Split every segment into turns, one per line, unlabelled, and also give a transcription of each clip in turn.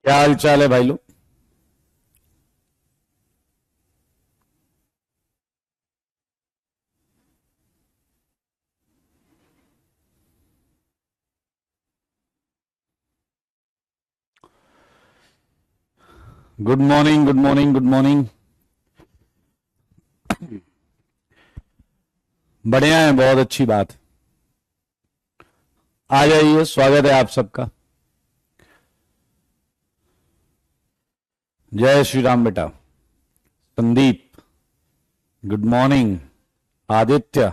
क्या हाल चाल है भाई लोग। Good morning, good morning, good morning. बढ़िया है, बहुत अच्छी बात। आ जाइए, स्वागत है आप सबका। जय श्री राम बेटा। Sandeep, good morning. आदित्य,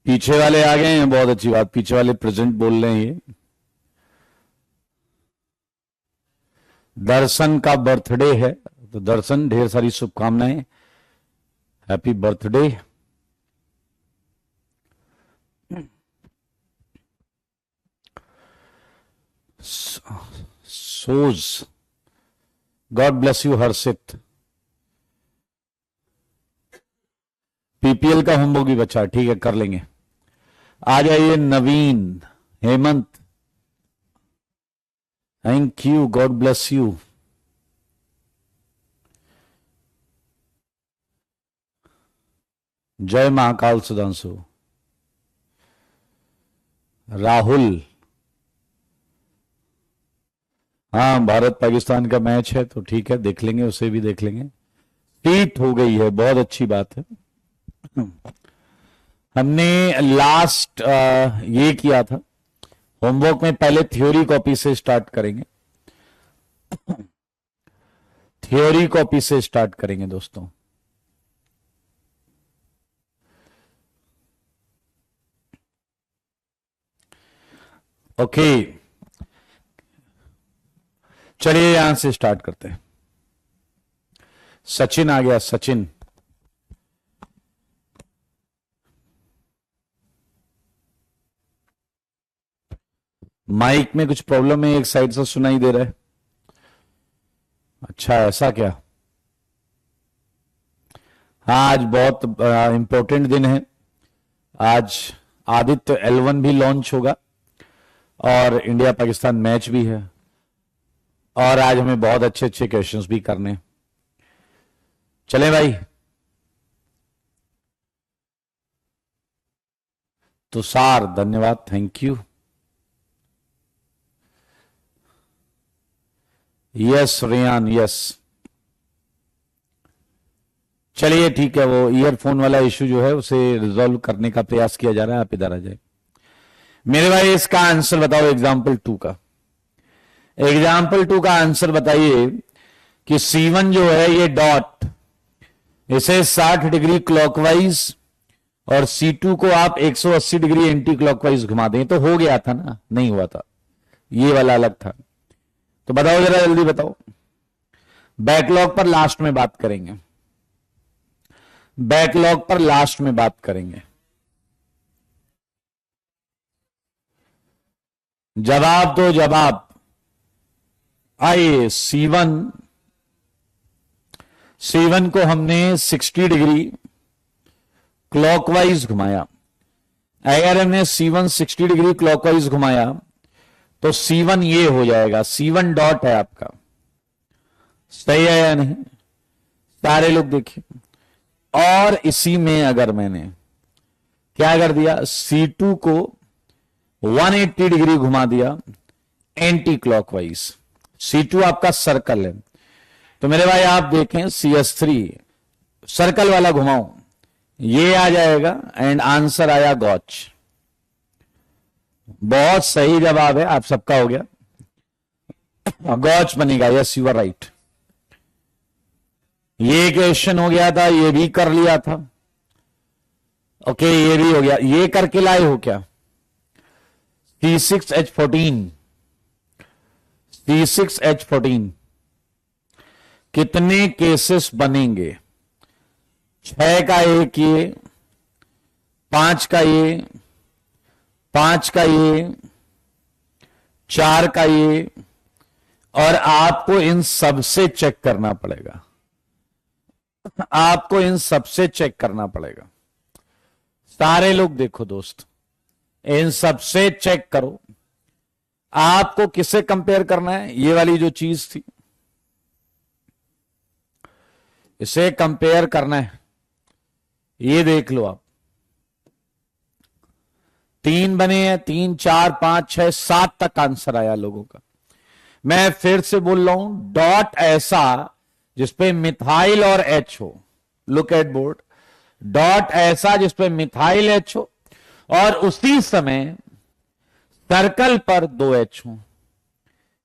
पीछे वाले आ गए हैं, बहुत अच्छी बात। पीछे वाले प्रेजेंट बोल रहे हैं। ये दर्शन का बर्थडे है, तो दर्शन ढेर सारी शुभकामनाएं। Happy birthday. सोज, God bless you Harshit. PPL का होमवर्क भी बचा, ठीक है, कर लेंगे। आ जाइए Naveen, Hemant, thank you, God bless you. जय महाकाल सुधांशु। राहुल, हाँ, भारत पाकिस्तान का मैच है तो ठीक है, देख लेंगे, उसे भी देख लेंगे। टीट हो गई है, बहुत अच्छी बात है। हमने लास्ट ये किया था होमवर्क में, पहले थ्योरी कॉपी से स्टार्ट करेंगे। थ्योरी कॉपी से स्टार्ट करेंगे दोस्तों। ओके, चलिए यहां से स्टार्ट करते हैं। सचिन आ गया, सचिन। माइक में कुछ प्रॉब्लम है, एक साइड से सुनाई दे रहा है। अच्छा, ऐसा क्या? हाँ, आज बहुत इंपॉर्टेंट दिन है। आज आदित्य L1 भी लॉन्च होगा और इंडिया पाकिस्तान मैच भी है, और आज हमें बहुत अच्छे अच्छे क्वेश्चंस भी करने। चलें भाई। तुषार, धन्यवाद, thank you. Yes Rayan, yes. चलिए ठीक है, वो ईयरफोन वाला इश्यू जो है उसे रिजॉल्व करने का प्रयास किया जा रहा है। आप इधर आ जाए। मेरे भाई, इसका आंसर बताओ एग्जाम्पल 2 का। एग्जाम्पल 2 का आंसर बताइए कि C1 जो है ये डॉट, इसे 60 डिग्री क्लॉकवाइज और C2 को आप 180 डिग्री एंटी क्लॉकवाइज घुमा दें तो हो गया था ना? नहीं हुआ था, ये वाला अलग था। तो बताओ जरा, जल्दी बताओ। बैकलॉग पर लास्ट में बात करेंगे, बैकलॉग पर लास्ट में बात करेंगे। जवाब दो, जवाब। आइए, C1 को हमने 60 डिग्री क्लॉकवाइज घुमाया। अगर हमने C1 60 डिग्री क्लॉकवाइज घुमाया तो C1 ये हो जाएगा, C1 डॉट है आपका। सही है या नहीं? सारे लोग देखिए। और इसी में अगर मैंने क्या कर दिया, C2 को 180 डिग्री घुमा दिया एंटी क्लॉकवाइज। C2 आपका सर्कल है, तो मेरे भाई आप देखें CS3 सर्कल वाला घुमाओ, ये आ जाएगा एंड आंसर आया गॉच। बहुत सही जवाब है, आप सबका हो गया, गॉच बनेगा। Yes, you are right. ये क्वेश्चन हो गया था, ये भी कर लिया था। ओके, ये भी हो गया। ये करके लाए हो क्या? C6H14, C6H14 कितने केसेस बनेंगे? 6 का एक ये, 5 का ये, 5 का ये, 4 का ये, और आपको इन सबसे चेक करना पड़ेगा। आपको इन सबसे चेक करना पड़ेगा। सारे लोग देखो दोस्त, इन सबसे चेक करो। आपको किससे कंपेयर करना है? ये वाली जो चीज थी, इसे कंपेयर करना है। ये देख लो आप, 3 बने हैं, 3 4 5 6 7 तक आंसर आया लोगों का। मैं फिर से बोल रहा हूं, डॉट ऐसा जिसपे मिथाइल और एच हो, लुक एट बोर्ड, डॉट ऐसा जिसपे मिथाइल एच हो और उसी समय सर्कल पर 2 एच हो।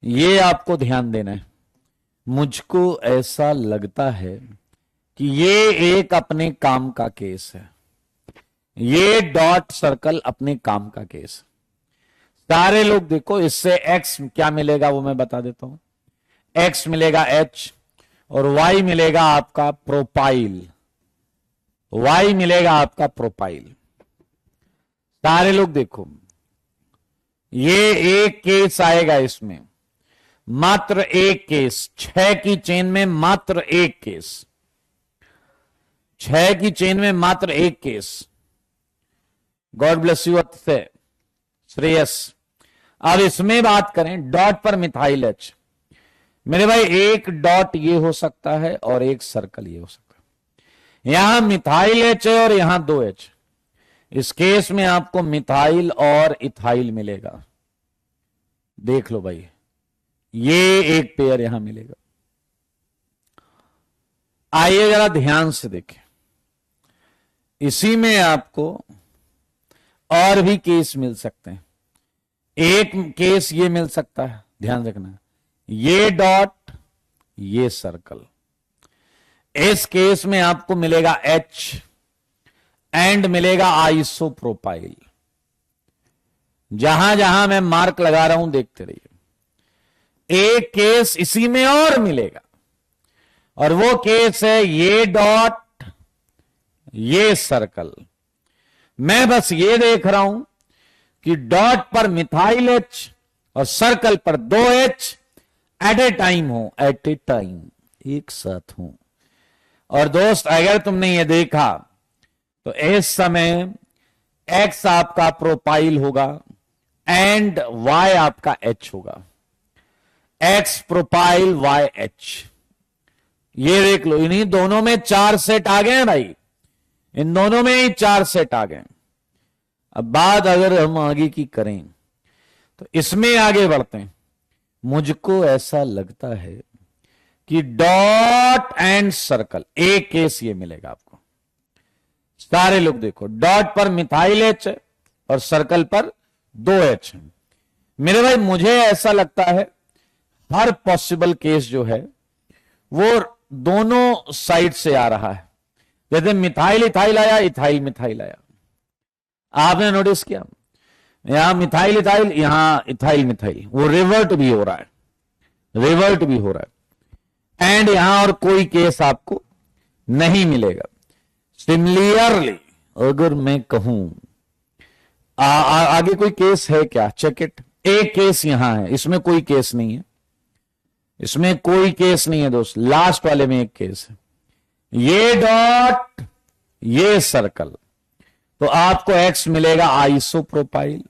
ये आपको ध्यान देना है। मुझको ऐसा लगता है कि ये एक अपने काम का केस है, ये डॉट सर्कल अपने काम का केस है। सारे लोग देखो, इससे एक्स क्या मिलेगा वो मैं बता देता हूं। एक्स मिलेगा एच और वाई मिलेगा आपका प्रोपाइल, वाई मिलेगा आपका प्रोपाइल। सारे लोग देखो, ये एक केस आएगा इसमें, मात्र एक केस, 6 की चेन में मात्र एक केस, 6 की चेन में मात्र एक केस। गॉड ब्लेस यू अतिशय श्रेयस। अब इसमें बात करें डॉट पर मिथाइल एच, मेरे भाई एक डॉट ये हो सकता है और एक सर्कल ये हो सकता है। यहां मिथाइल एच है और यहां 2 एच। इस केस में आपको मिथाइल और इथाइल मिलेगा। देख लो भाई, ये एक पेयर यहां मिलेगा। आइए जरा ध्यान से देखें, इसी में आपको और भी केस मिल सकते हैं। एक केस ये मिल सकता है, ध्यान रखना, ये डॉट ये सर्कल। इस केस में आपको मिलेगा एच एंड मिलेगा आइसोप्रोपाइल। जहां जहां मैं मार्क लगा रहा हूं देखते रहिए। एक केस इसी में और मिलेगा और वो केस है ये डॉट ये सर्कल। मैं बस ये देख रहा हूं कि डॉट पर मिथाइल एच और सर्कल पर 2 एच एट ए टाइम हो, एट ए टाइम, एक साथ हो। और दोस्त अगर तुमने ये देखा तो इस समय एक्स आपका प्रोपाइल होगा एंड वाई आपका एच होगा। एक्स प्रोपाइल वाई एच, ये देख लो, इन्हीं दोनों में 4 सेट आ गए हैं भाई, इन दोनों में ही 4 सेट आ गए। अब बात अगर हम आगे की करें तो इसमें आगे बढ़ते हैं। मुझको ऐसा लगता है कि डॉट एंड सर्कल, एक केस ये मिलेगा आपको। सारे लोग देखो, डॉट पर मिथाइल एच है और सर्कल पर 2 एच है। मेरे भाई मुझे ऐसा लगता है हर पॉसिबल केस जो है वो दोनों साइड से आ रहा है। जैसे मिथाइल इथाइल आया, इथाइल मिथाइल आया, आपने नोटिस किया, यहां मिथाइल इथाइल, यहां इथाइल मिथाइल, वो रिवर्ट भी हो रहा है, रिवर्ट भी हो रहा है। एंड यहां और कोई केस आपको नहीं मिलेगा। सिमिलरली अगर मैं कहूं आगे कोई केस है क्या, चेक इट। एक केस यहां है, इसमें कोई केस नहीं है, इसमें कोई केस नहीं है दोस्त। लास्ट वाले में एक केस है, ये डॉट ये सर्कल, तो आपको एक्स मिलेगा आइसोप्रोपाइल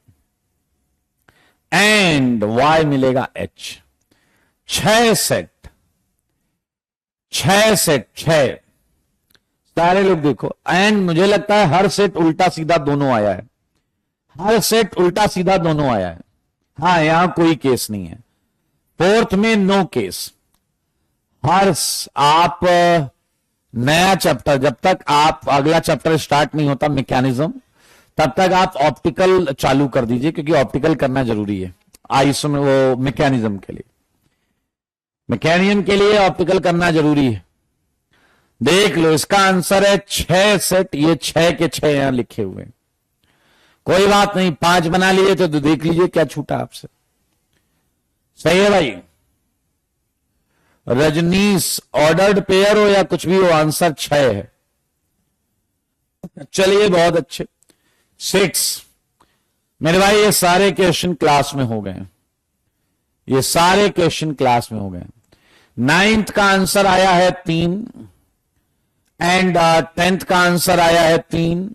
एंड वाई मिलेगा एच। 6 set, 6 set, 6। सारे लोग देखो, एंड मुझे लगता है हर सेट उल्टा सीधा दोनों आया है, हर सेट उल्टा सीधा दोनों आया है। हाँ, यहां कोई केस नहीं है। 4th में नो केस। हर आप नया चैप्टर, जब तक आप अगला चैप्टर स्टार्ट नहीं होता मैकेनिज्म, तब तक आप ऑप्टिकल चालू कर दीजिए, क्योंकि ऑप्टिकल करना जरूरी है आइसो में, वो मैकेनिज्म के लिए, मैकेनिज्म के लिए ऑप्टिकल करना जरूरी है। देख लो, इसका आंसर है 6 सेट, ये 6 के 6 यहां लिखे हुए। कोई बात नहीं, 5 बना लिए तो देख लीजिए क्या छूटा आपसे। सही है भाई। रजनीश, ऑर्डर्ड पेयर हो या कुछ भी हो, आंसर 6 है। चलिए बहुत अच्छे। 6 मेरे भाई, ये सारे क्वेश्चन क्लास में हो गए, ये सारे क्वेश्चन क्लास में हो गए। 9th का आंसर आया है 3 एंड 10th का आंसर आया है 3।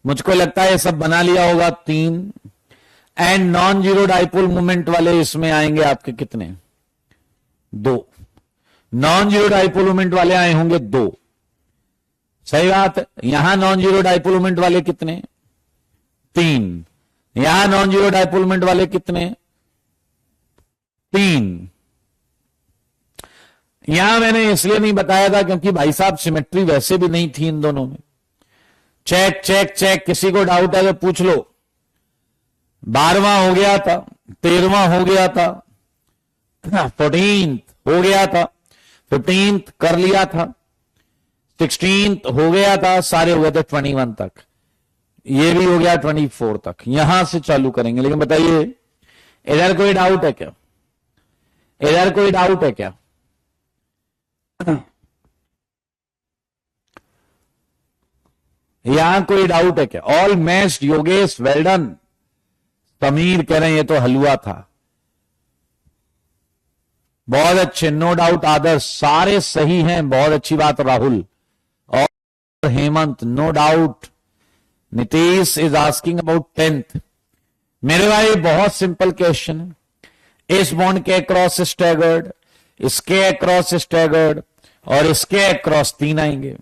मुझको लगता है ये सब बना लिया होगा 3 and non zero dipole moment वाले इसमें आएंगे आपके कितने? 2। नॉन जीरो डाइपोल मोमेंट वाले आए होंगे 2। सही बात है। यहां नॉन जीरो डाइपोल मोमेंट वाले कितने? 3। यहां नॉन जीरो डाइपोल मोमेंट वाले कितने? 3। यहां मैंने इसलिए नहीं बताया था क्योंकि भाई साहब सिमेट्री वैसे भी नहीं थी इन दोनों में। चेक चेक चेक, किसी को डाउट है तो पूछ लो। 12वां हो गया था, 13वां हो गया था, 14th हो गया था, 15th कर लिया था, 16th हो गया था, सारे हो गए थे 21 तक, ये भी हो गया 24 तक। यहां से चालू करेंगे। लेकिन बताइए इधर कोई डाउट है क्या? इधर कोई डाउट है क्या? यहां कोई डाउट है क्या? All matched Yogesh, well done. Tamir कह रहे हैं ये तो हलवा था। बहुत अच्छे, नो डाउट आदर्श, सारे सही हैं, बहुत अच्छी बात राहुल। और Hemant, no doubt. Nitish is asking about 10th। मेरे भाई बहुत सिंपल क्वेश्चन है। इस बॉन्ड के अक्रॉस स्टैगर्ड, इसके अक्रॉस स्टैगर्ड और इसके अक्रॉस 3 आएंगे।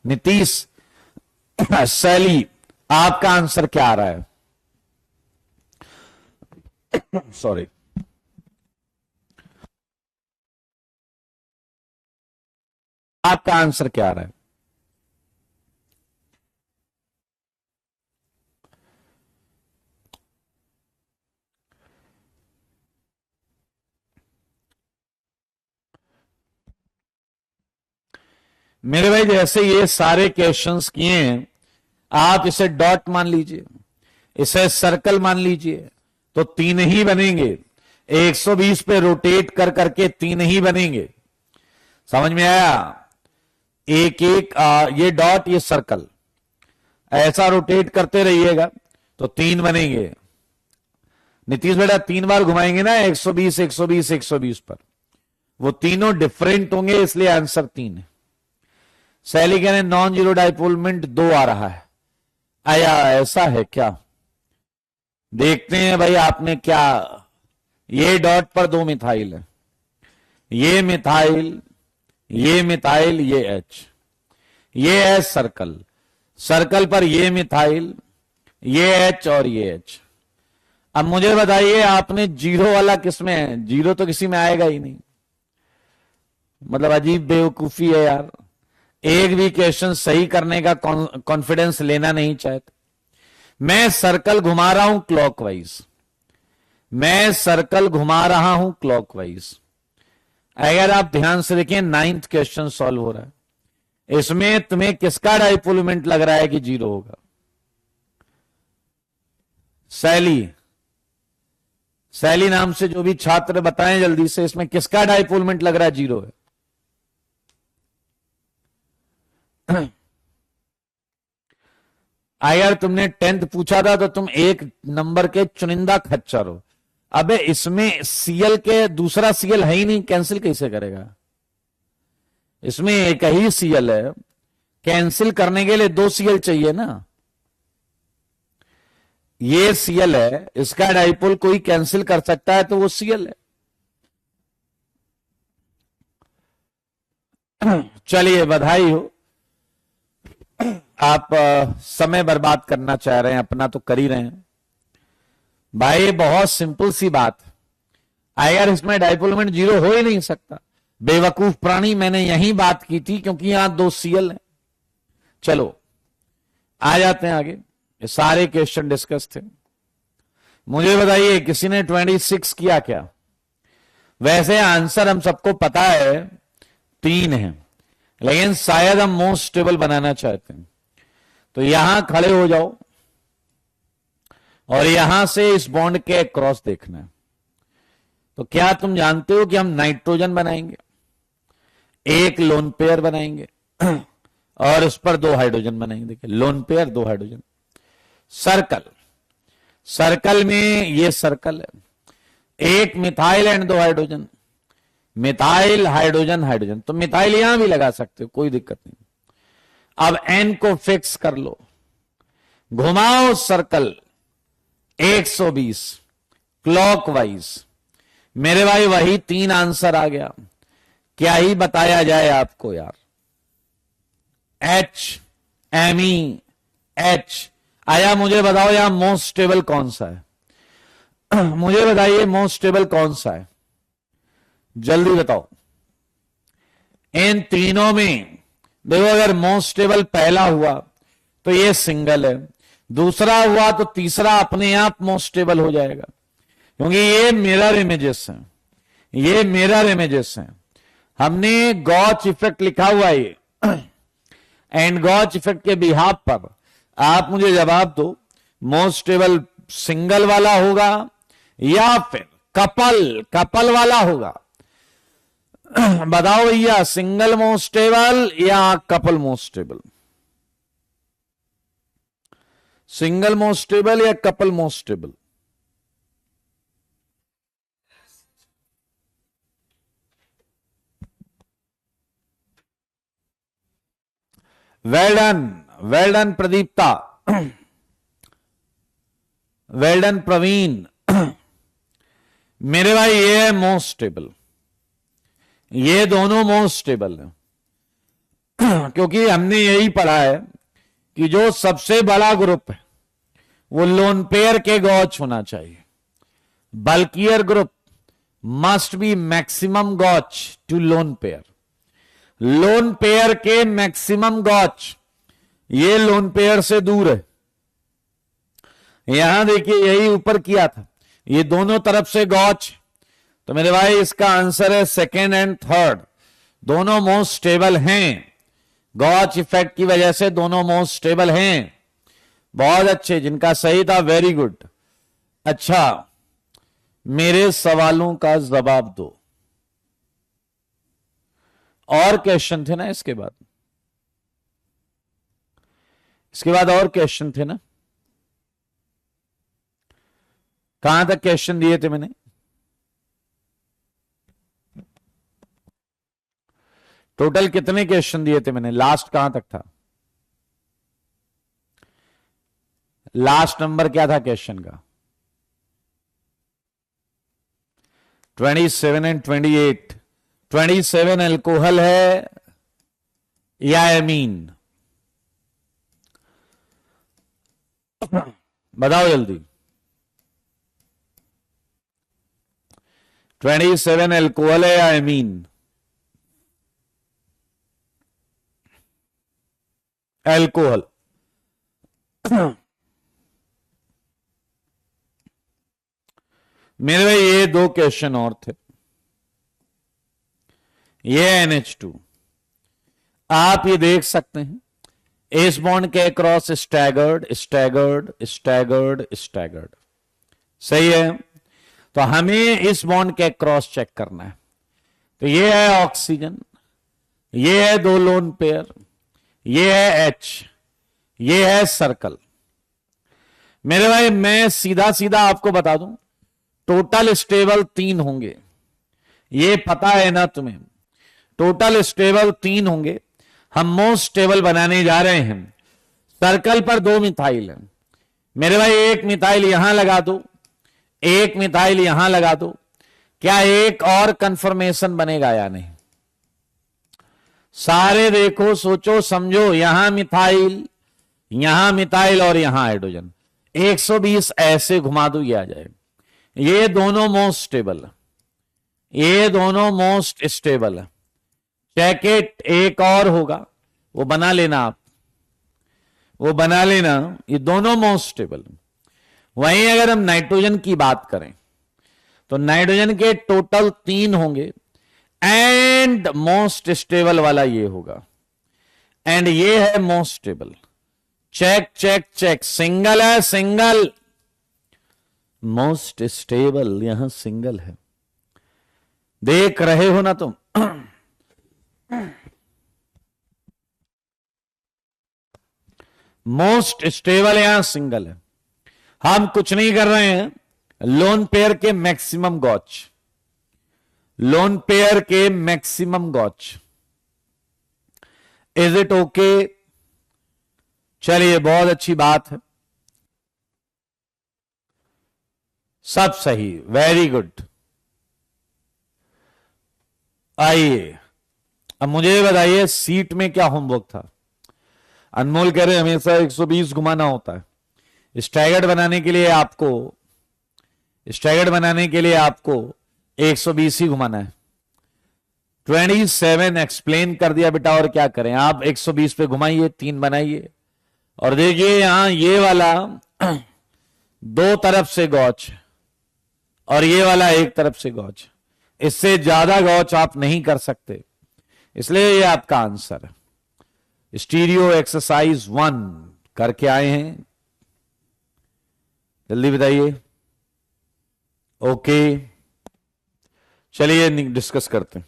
नीतीश, सैली, आपका आंसर क्या आ रहा है? सॉरी, आपका आंसर क्या आ रहा है? मेरे भाई जैसे ये सारे क्वेश्चंस किए हैं, आप इसे डॉट मान लीजिए, इसे सर्कल मान लीजिए, तो 3 ही बनेंगे। 120 पे रोटेट कर करके 3 ही बनेंगे। समझ में आया? एक एक ये डॉट, ये सर्कल, ऐसा रोटेट करते रहिएगा तो 3 बनेंगे। नीतीश बेटा 3 बार घुमाएंगे ना 120 120 120 पर, वो तीनों डिफरेंट होंगे, इसलिए आंसर 3 है। सैली कह रहे नॉन जीरो डाइपोलमेंट 2 आ रहा है। आया, ऐसा है क्या? देखते हैं भाई आपने क्या। ये डॉट पर 2 मिथाइल है, ये मिथाइल, ये मिथाइल, ये एच, ये है सर्कल, सर्कल पर ये मिथाइल, ये एच और ये एच। अब मुझे बताइए आपने जीरो वाला किसमें है? जीरो तो किसी में आएगा ही नहीं। मतलब अजीब बेवकूफी है यार, एक भी क्वेश्चन सही करने का कॉन्फिडेंस लेना नहीं चाहते। मैं सर्कल घुमा रहा हूं क्लॉकवाइज, मैं सर्कल घुमा रहा हूं क्लॉकवाइज। अगर आप ध्यान से देखें 9th क्वेश्चन सॉल्व हो रहा है, इसमें तुम्हें किसका डाइपोल मोमेंट लग रहा है कि 0 होगा? सैली, सैली नाम से जो भी छात्र बताएं जल्दी से, इसमें किसका डाइपोल मोमेंट लग रहा है 0 है? अगर तुमने 10th पूछा था तो तुम 1 नंबर के चुनिंदा खच्चर हो। अबे इसमें सीएल के दूसरा सीएल है ही नहीं, कैंसिल कैसे करेगा? इसमें एक ही सीएल है, कैंसिल करने के लिए 2 सीएल चाहिए ना। ये सीएल है, इसका डाइपोल कोई कैंसिल कर सकता है तो वो सीएल है। चलिए बधाई हो, आप समय बर्बाद करना चाह रहे हैं, अपना तो कर ही रहे हैं भाई। बहुत सिंपल सी बात, अगर इसमें डाइपोल मोमेंट 0 हो ही नहीं सकता। बेवकूफ प्राणी, मैंने यही बात की थी क्योंकि यहां 2 सीएल हैं। चलो आ जाते हैं आगे, ये सारे क्वेश्चन डिस्कस थे। मुझे बताइए किसी ने 26 किया क्या? वैसे आंसर हम सबको पता है 3 है, लेकिन शायद हम मोस्ट स्टेबल बनाना चाहते हैं। तो यहां खड़े हो जाओ और यहां से इस बॉन्ड के क्रॉस देखना है। तो क्या तुम जानते हो कि हम नाइट्रोजन बनाएंगे, एक लोन पेयर बनाएंगे और इस पर 2 हाइड्रोजन बनाएंगे। देखिए lone pair 2 hydrogen. Circle, circle में ये सर्कल है, एक methyl and 2 hydrogen, methyl hydrogen hydrogen. तो मिथाइल यहां भी लगा सकते हो, कोई दिक्कत नहीं। अब एन को फिक्स कर लो, घुमाओ सर्कल, 120 क्लॉकवाइज। मेरे भाई वही 3 आंसर आ गया, क्या ही बताया जाए आपको यार। एच, एमई, एच आया। मुझे बताओ यहां मोस्ट स्टेबल कौन सा है? मुझे बताइए मोस्ट स्टेबल कौन सा है, जल्दी बताओ। इन तीनों में देखो, अगर मोस्ट स्टेबल पहला हुआ तो ये सिंगल है, दूसरा हुआ तो तीसरा अपने आप मोस्ट स्टेबल हो जाएगा, क्योंकि ये मिरर इमेजेस हैं, ये मिरर इमेजेस हैं। हमने गॉच इफेक्ट लिखा हुआ है एंड गॉच इफेक्ट के बिहाफ पर आप मुझे जवाब दो, मोस्ट स्टेबल सिंगल वाला होगा या फिर कपल वाला होगा? बताओ भैया, सिंगल मोस्ट स्टेबल या couple most stable? Single most stable या couple most stable? Well done Pradipta, well done Praveen. मेरे भाई ये है मोस्ट स्टेबल, ये दोनों मोस्ट स्टेबल है। क्योंकि हमने यही पढ़ा है कि जो सबसे बड़ा ग्रुप है वो लोन पेयर के गॉच होना चाहिए। Bulkier group must be maximum gauche to lone pair. Lone pair के मैक्सिमम गॉच ये लोन पेयर से दूर है। यहां देखिए यही ऊपर किया था, ये दोनों तरफ से गॉच, तो मेरे भाई इसका आंसर है सेकेंड एंड थर्ड, दोनों मोस्ट स्टेबल हैं। गॉच इफेक्ट की वजह से दोनों मोस्ट स्टेबल हैं। बहुत अच्छे, जिनका सही था वेरी गुड। अच्छा, मेरे सवालों का जवाब दो। और क्वेश्चन थे ना इसके बाद? इसके बाद और क्वेश्चन थे ना? कहां तक क्वेश्चन दिए थे मैंने? टोटल कितने क्वेश्चन दिए थे मैंने? लास्ट कहां तक था? लास्ट नंबर क्या था क्वेश्चन का? 27 एंड 28। 27 अल्कोहल है या एमीन? बताओ जल्दी। 27 अल्कोहल है या एमीन? अल्कोहल। मेरे भाई ये 2 क्वेश्चन और थे। ये NH2 आप ये देख सकते हैं, इस बॉन्ड के across staggered staggered staggered staggered, सही है। तो हमें इस बॉन्ड के अक्रॉस चेक करना है। तो ये है ऑक्सीजन, ये है 2 लोन पेयर, ये है H, ये है सर्कल। मेरे भाई मैं सीधा सीधा आपको बता दूं, टोटल स्टेबल 3 होंगे, ये पता है ना तुम्हें। टोटल स्टेबल 3 होंगे। हम मोस्ट स्टेबल बनाने जा रहे हैं। सर्कल पर 2 मिथाइल है। मेरे भाई एक मिथाइल यहां लगा दो, एक मिथाइल यहां लगा दो, क्या एक और कंफर्मेशन बनेगा या नहीं? सारे देखो, सोचो समझो, यहां मिथाइल और यहां हाइड्रोजन। 120 ऐसे घुमा दो, ये आ जाएगा। ये दोनों मोस्ट स्टेबल है, ये दोनों मोस्ट स्टेबल है। चेक इट, एक और होगा, वो बना लेना आप, वो बना लेना। ये दोनों मोस्ट स्टेबल। वहीं अगर हम नाइट्रोजन की बात करें तो नाइट्रोजन के टोटल 3 होंगे एंड मोस्ट स्टेबल वाला ये होगा, एंड ये है most stable. Check check check, single है, सिंगल मोस्ट स्टेबल यहां सिंगल है। देख रहे हो ना तुम? मोस्ट स्टेबल यहां सिंगल है। हम कुछ नहीं कर रहे हैं, लोन पेयर के मैक्सिमम गॉच, लोन पेयर के maximum gauche. Is it okay? चलिए बहुत अच्छी बात है। सब सही, वेरी गुड। आइए अब मुझे ये बताइए सीट में क्या होमवर्क था। अनमोल कह रहे हमेशा 120 घुमाना होता है। स्टैगर्ड बनाने के लिए आपको 120 ही घुमाना है। 27 एक्सप्लेन कर दिया बेटा, और क्या करें। आप 120 पे घुमाइए, 3 बनाइए, और देखिए यहां ये वाला 2 तरफ से गॉच और ये वाला 1 तरफ से गॉच। इससे ज्यादा गॉच आप नहीं कर सकते, इसलिए ये आपका आंसर है। स्टीरियो एक्सरसाइज 1 करके आए हैं, जल्दी बताइए। ओके, चलिए डिस्कस करते हैं।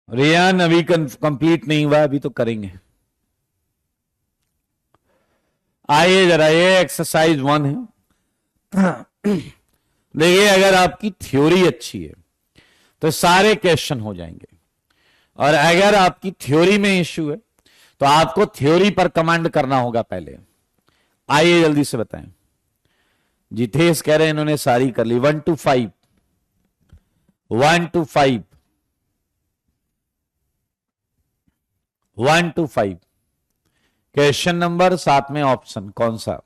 रियान अभी कंप्लीट नहीं हुआ, अभी तो करेंगे। आइए जरा, ये एक्सरसाइज 1 है। देखिए अगर आपकी थ्योरी अच्छी है तो सारे क्वेश्चन हो जाएंगे, और अगर आपकी थ्योरी में इश्यू है तो आपको थ्योरी पर कमांड करना होगा पहले। आइए जल्दी से बताएं। जितेश कह रहे हैं इन्होंने सारी कर ली। 1 to 5, 1 to 5, 1 to 5 question number, साथ में ऑप्शन कौन सा।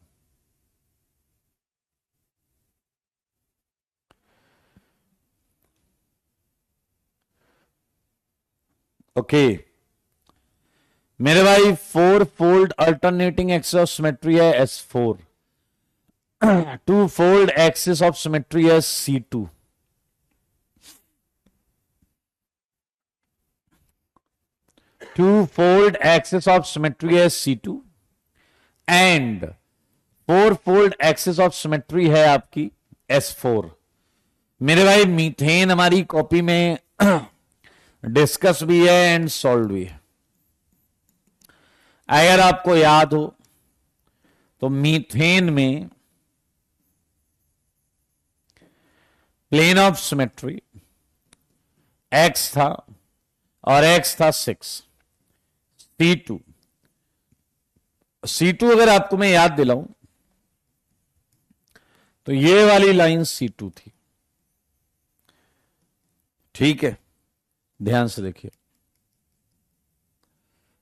ओके मेरे भाई, 4 fold alternating axis of symmetry है S4, 2 fold axis of symmetry है C2, 2 fold axis of symmetry है C2, and 4 fold axis of symmetry है आपकी S4। मेरे भाई मीथेन हमारी कॉपी में डिस्कस भी है एंड सॉल्व भी है। अगर आपको याद हो तो मीथेन में प्लेन ऑफ सिमेट्री x था और x था 6, C2 अगर आपको मैं याद दिलाऊं तो ये वाली लाइन C2 थी, ठीक है, ध्यान से देखिए,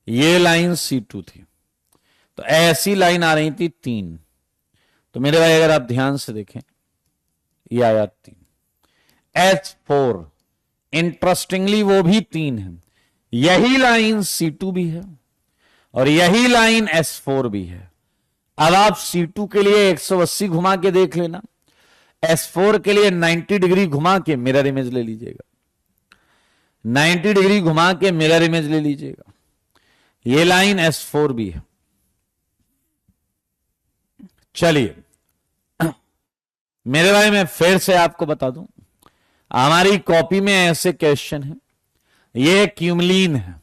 ये लाइन C2 थी, तो ऐसी लाइन आ रही थी 3। तो मेरे भाई अगर आप ध्यान से देखें, ये आया 3, S4 इंटरेस्टिंगली वो भी 3 है। यही लाइन C2 भी है और यही लाइन S4 भी है। अब आप C2 के लिए 180 घुमा के देख लेना, S4 के लिए 90 डिग्री घुमा के मिरर इमेज ले लीजिएगा, 90 डिग्री घुमा के मिरर इमेज ले लीजिएगा। ये लाइन S4 भी है। चलिए मेरे भाई मैं फिर से आपको बता दूं, हमारी कॉपी में ऐसे क्वेश्चन है। ये क्यूमलीन है,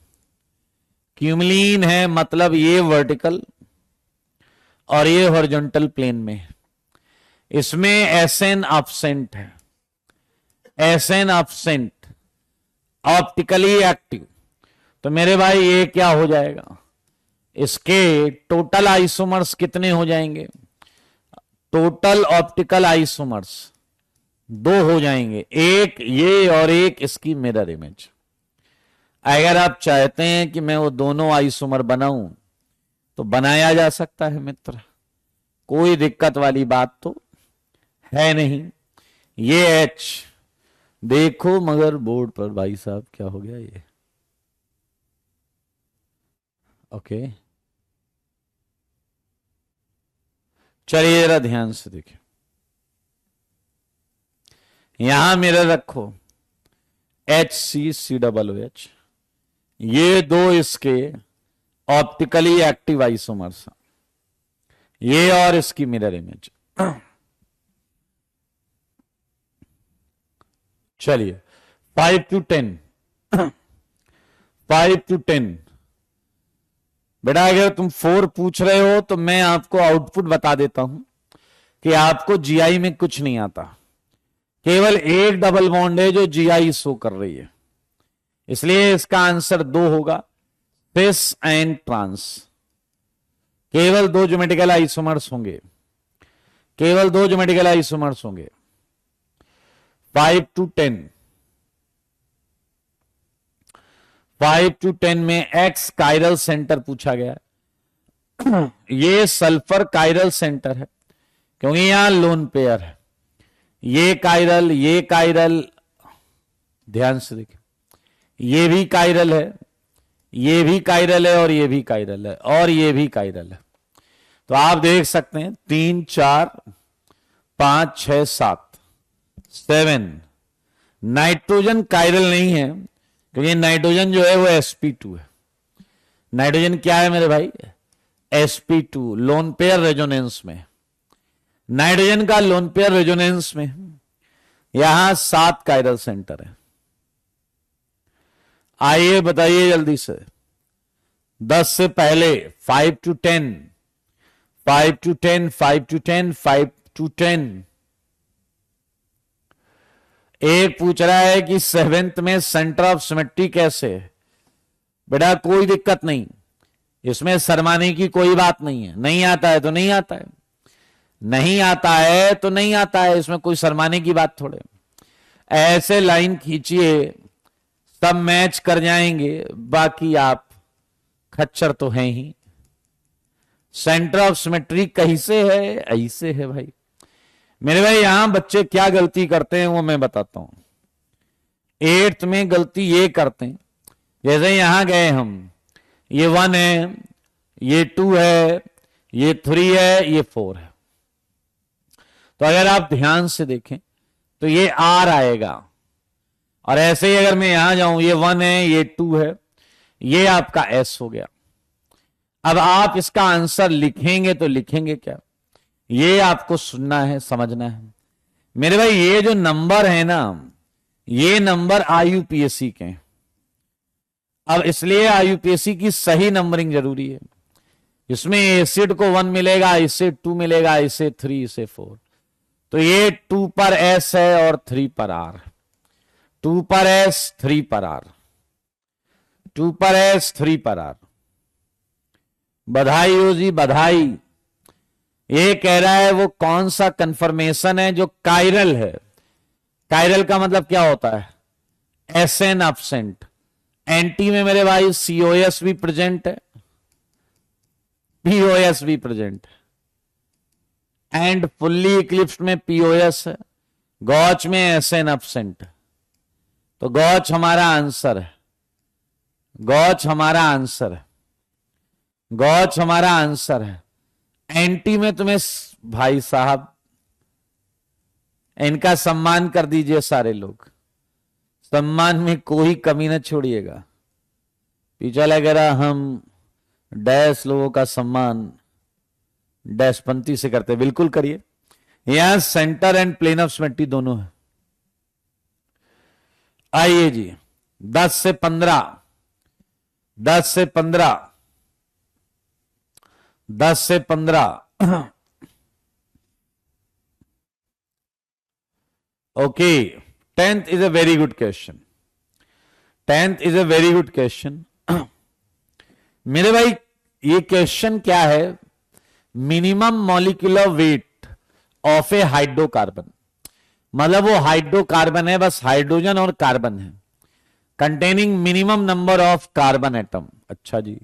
क्यूमलीन है मतलब ये वर्टिकल और ये हॉरिजॉन्टल प्लेन में है। इसमें एसएन एब्सेंट है, एसएन एब्सेंट, ऑप्टिकली एक्टिव। तो मेरे भाई ये क्या हो जाएगा, इसके टोटल आइसोमर्स कितने हो जाएंगे, टोटल ऑप्टिकल आइसोमर्स 2 हो जाएंगे, एक ये और एक इसकी मिरर इमेज। अगर आप चाहते हैं कि मैं वो दोनों आइसोमर बनाऊं तो बनाया जा सकता है मित्र, कोई दिक्कत वाली बात तो है नहीं। ये H देखो, मगर बोर्ड पर भाई साहब क्या हो गया ये, ओके, चलिए जरा ध्यान से देखिए, यहां मिरर रखो HCCOOH, ये दो इसके ऑप्टिकली एक्टिव आइसोमर्स, ये और इसकी मिरर इमेज। चलिए 5 to 10 5 to 10 बेटा, अगर तुम 4 पूछ रहे हो तो मैं आपको आउटपुट बता देता हूं कि आपको जीआई में कुछ नहीं आता, केवल एक डबल बॉन्ड है जो जीआई शो कर रही है, इसलिए इसका आंसर 2 होगा, सिस एंड ट्रांस। केवल 2 ज्योमेट्रिकल आइसोमर्स होंगे, केवल 2 ज्योमेट्रिकल आइसोमर्स होंगे। 5 to 10 5 to 10 में एक्स कायरल सेंटर पूछा गया है। ये सल्फर कायरल सेंटर है क्योंकि यहां लोन पेयर है, ये कायरल ध्यान से देखिए, ये भी कायरल है, ये भी कायरल है, और ये भी कायरल है, और ये भी कायरल है। तो आप देख सकते हैं 3 4 5 6 7 7। नाइट्रोजन कायरल नहीं है क्योंकि नाइट्रोजन जो है वो sp2 है। नाइट्रोजन क्या है मेरे भाई? sp2, लोन पेयर रेजोनेंस में। नाइट्रोजन का लोन पेयर रेजोनेंस में यहां 7 कायरल सेंटर है। आइए बताइए जल्दी से, 10 से पहले 5 to 10 5 to 10 5 to 10 5 to 10। एक पूछ रहा है कि 7th में सेंटर ऑफ सिमेट्री कैसे है। बेटा कोई दिक्कत नहीं, इसमें शर्माने की कोई बात नहीं है। नहीं आता है तो नहीं आता है, नहीं आता है तो नहीं आता है, इसमें कोई शर्माने की बात थोड़े। ऐसे लाइन खींचिए, सब मैच कर जाएंगे, बाकी आप खच्चर तो हैं ही। सेंटर ऑफ सिमेट्री कैसे है? ऐसे है भाई। मेरे भाई यहां बच्चे क्या गलती करते हैं वो मैं बताता हूं। 8th में गलती ये करते हैं, जैसे यहां गए हम, ये 1 है, ये 2 है, ये 3 है, ये 4 है। तो अगर आप ध्यान से देखें तो ये R आएगा, और ऐसे ही अगर मैं यहां जाऊं, ये 1 है, ये 2 है, ये आपका S हो गया। अब आप इसका आंसर लिखेंगे तो लिखेंगे क्या, ये आपको सुनना है, समझना है। मेरे भाई ये जो नंबर है ना, ये नंबर आईयूपीएससी के हैं। अब इसलिए आईयूपीएससी की सही नंबरिंग जरूरी है। इसमें एसिड को 1 मिलेगा, इसे 2 मिलेगा, इसे 3, इसे 4। तो ये 2 पर S है और 3 पर R। 2 पर S 3 पर R, 2 पर S 3 पर R। बधाई हो जी, बधाई। ये कह रहा है वो कौन सा कंफर्मेशन है जो कायरल है। कायरल का मतलब क्या होता है? SN absent. एंटी में मेरे भाई COS भी प्रेजेंट है, POS भी प्रेजेंट है, एंड फुल्ली इक्लिप्स्ड में POS है, गॉच में SN एब्सेंट। तो गॉच हमारा आंसर है, गॉच हमारा आंसर है, गॉच हमारा आंसर है। एंटी में तुम्हें भाई साहब इनका सम्मान कर दीजिए, सारे लोग सम्मान में कोई कमी न छोड़िएगा। पीछा वगैरह हम डैश लोगों का सम्मान डैशपंथी से करते, बिल्कुल करिए। यहां centre and plane of symmetry दोनों है। आइए जी, 10 से 15 10 से 15 10 से 15 okay. 10th is a very good question, 10th is a very good question. मेरे भाई ये क्वेश्चन क्या है? Minimum molecular weight of A hydrocarbon, मतलब वो हाइड्रोकार्बन है, बस हाइड्रोजन और कार्बन है, containing minimum number of carbon atom. अच्छा जी,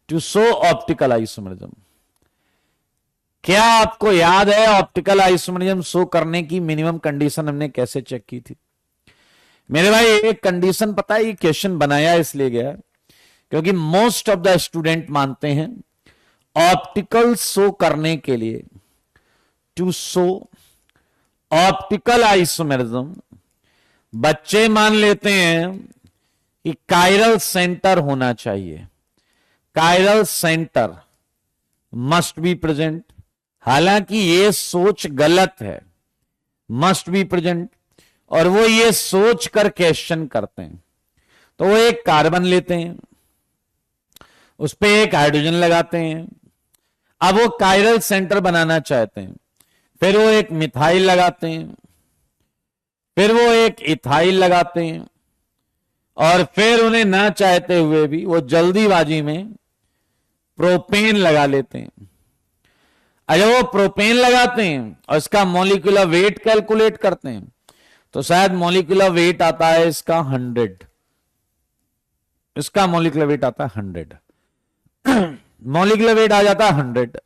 टू शो ऑप्टिकल आइसोमरिज्म। क्या आपको याद है ऑप्टिकल आइसोमरिज्म शो करने की मिनिमम कंडीशन हमने कैसे चेक की थी? मेरे भाई एक कंडीशन पता है, ये क्वेश्चन बनाया इसलिए गया क्योंकि मोस्ट ऑफ द स्टूडेंट मानते हैं ऑप्टिकल शो करने के लिए, टू शो ऑप्टिकल आइसोमेरिज्म, बच्चे मान लेते हैं कि कायरल सेंटर होना चाहिए, chiral centre must be present. हालांकि ये सोच गलत है, मस्ट बी प्रेजेंट, और वो ये सोच कर क्वेश्चन करते हैं। तो वो एक कार्बन लेते हैं, उस पर एक हाइड्रोजन लगाते हैं, अब वो कायरल सेंटर बनाना चाहते हैं, फिर वो एक मिथाइल लगाते हैं, फिर वो एक इथाइल लगाते हैं, और फिर उन्हें ना चाहते हुए भी वो जल्दीबाजी में प्रोपेन लगा लेते हैं। अगर वो प्रोपेन लगाते हैं और इसका मॉलिक्यूलर वेट कैलकुलेट करते हैं तो शायद मॉलिक्यूलर वेट आता है इसका 100, इसका मॉलिक्यूलर वेट आता है 100, मॉलिक्यूलर वेट आ जाता है 100।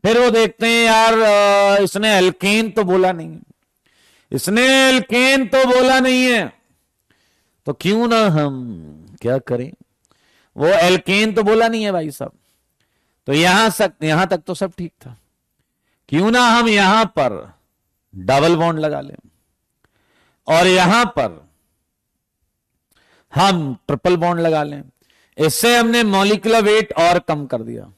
फिर वो देखते हैं यार इसने एल्केन तो बोला नहीं है, इसने एल्केन तो बोला नहीं है, तो क्यों ना हम क्या करें, वो एल्केन तो बोला नहीं है भाई साहब, तो यहां तक तो सब ठीक था, क्यों ना हम यहां पर डबल बॉन्ड लगा लें और यहां पर हम ट्रिपल बॉन्ड लगा लें। इससे हमने मॉलिक्यूलर वेट और कम कर दिया।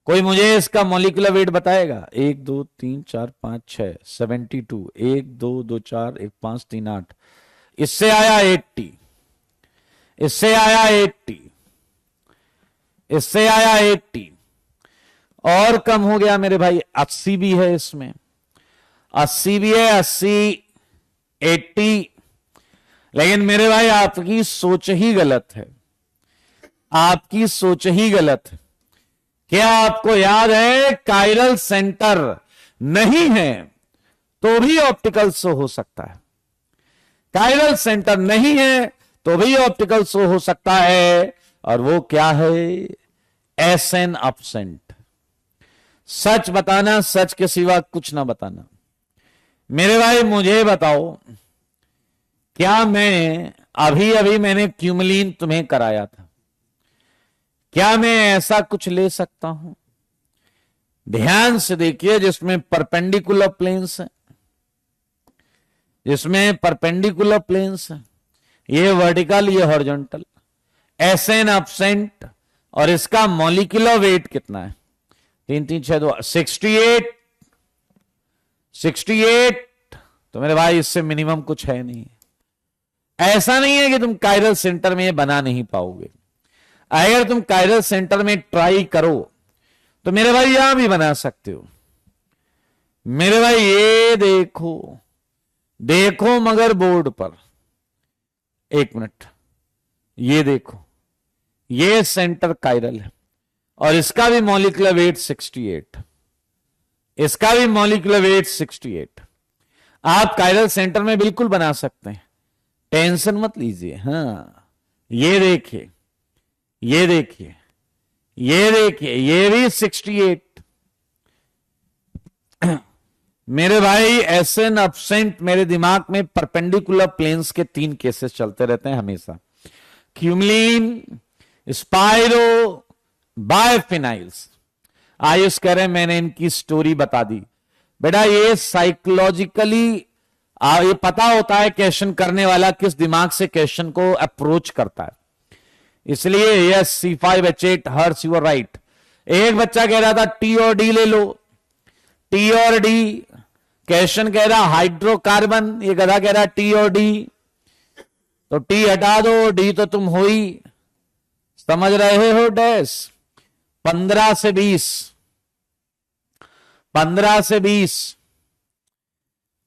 कोई मुझे इसका मॉलिक्यूलर वेट बताएगा? 1 2 3 4 5 6 72, 1 2 2 4 1 5 3 8, इससे आया 80, इससे आया 80, इससे आया 80, और कम हो गया मेरे भाई 80 भी है, इसमें 80 भी है, 80 80। लेकिन मेरे भाई आपकी सोच ही गलत है, आपकी सोच ही गलत है। क्या आपको याद है कायरल सेंटर नहीं है तो भी ऑप्टिकल शो हो सकता है, कायरल सेंटर नहीं है तो भी ऑप्टिकल शो हो सकता है, और वो क्या है? SN absent. सच बताना, सच के सिवा कुछ ना बताना। मेरे भाई मुझे बताओ, क्या मैं अभी अभी मैंने क्यूमलिन तुम्हें कराया था, क्या मैं ऐसा कुछ ले सकता हूं? ध्यान से देखिए, जिसमें परपेंडिकुलर प्लेन्स है, जिसमें परपेंडिकुलर प्लेन्स है, ये वर्टिकल ये हॉरिजॉन्टल, एसएन एब्सेंट, और इसका मॉलिक्यूलर वेट कितना है? 3 3 6 2 68, 68। तो मेरे भाई इससे मिनिमम कुछ है नहीं। ऐसा नहीं है कि तुम कायरल सेंटर में ये बना नहीं पाओगे। अगर तुम कायरल सेंटर में ट्राई करो तो मेरे भाई यहां भी बना सकते हो। मेरे भाई ये देखो, देखो मगर बोर्ड पर, 1 मिनट, ये देखो, ये सेंटर कायरल है और इसका भी मॉलिक्यूलर वेट 68, इसका भी मॉलिक्यूलर वेट 68। आप कायरल सेंटर में बिल्कुल बना सकते हैं, टेंशन मत लीजिए। हाँ, ये देखिए, ये देखिए, ये देखिए, ये भी 68। मेरे भाई एसएन एब्सेंट, मेरे दिमाग में परपेंडिकुलर प्लेन्स के 3 केसेस चलते रहते हैं हमेशा। क्यूमलिन, स्पाइरो, बायफिनाइल्स। आयुष कह रहे हैं मैंने इनकी स्टोरी बता दी। बेटा ये साइकोलॉजिकली ये पता होता है क्वेश्चन करने वाला किस दिमाग से क्वेश्चन को अप्रोच करता है। इसलिए yes, C5H8 Harsh you are right. एक बच्चा कह रहा था टी और डी ले लो, टी और डी। क्वेश्चन कह रहा हाइड्रोकार्बन, ये गधा कह रहा टी और डी, तो टी हटा दो, डी तो तुम हो ही, समझ रहे हो डैश। 15 से 20, 15 से 20,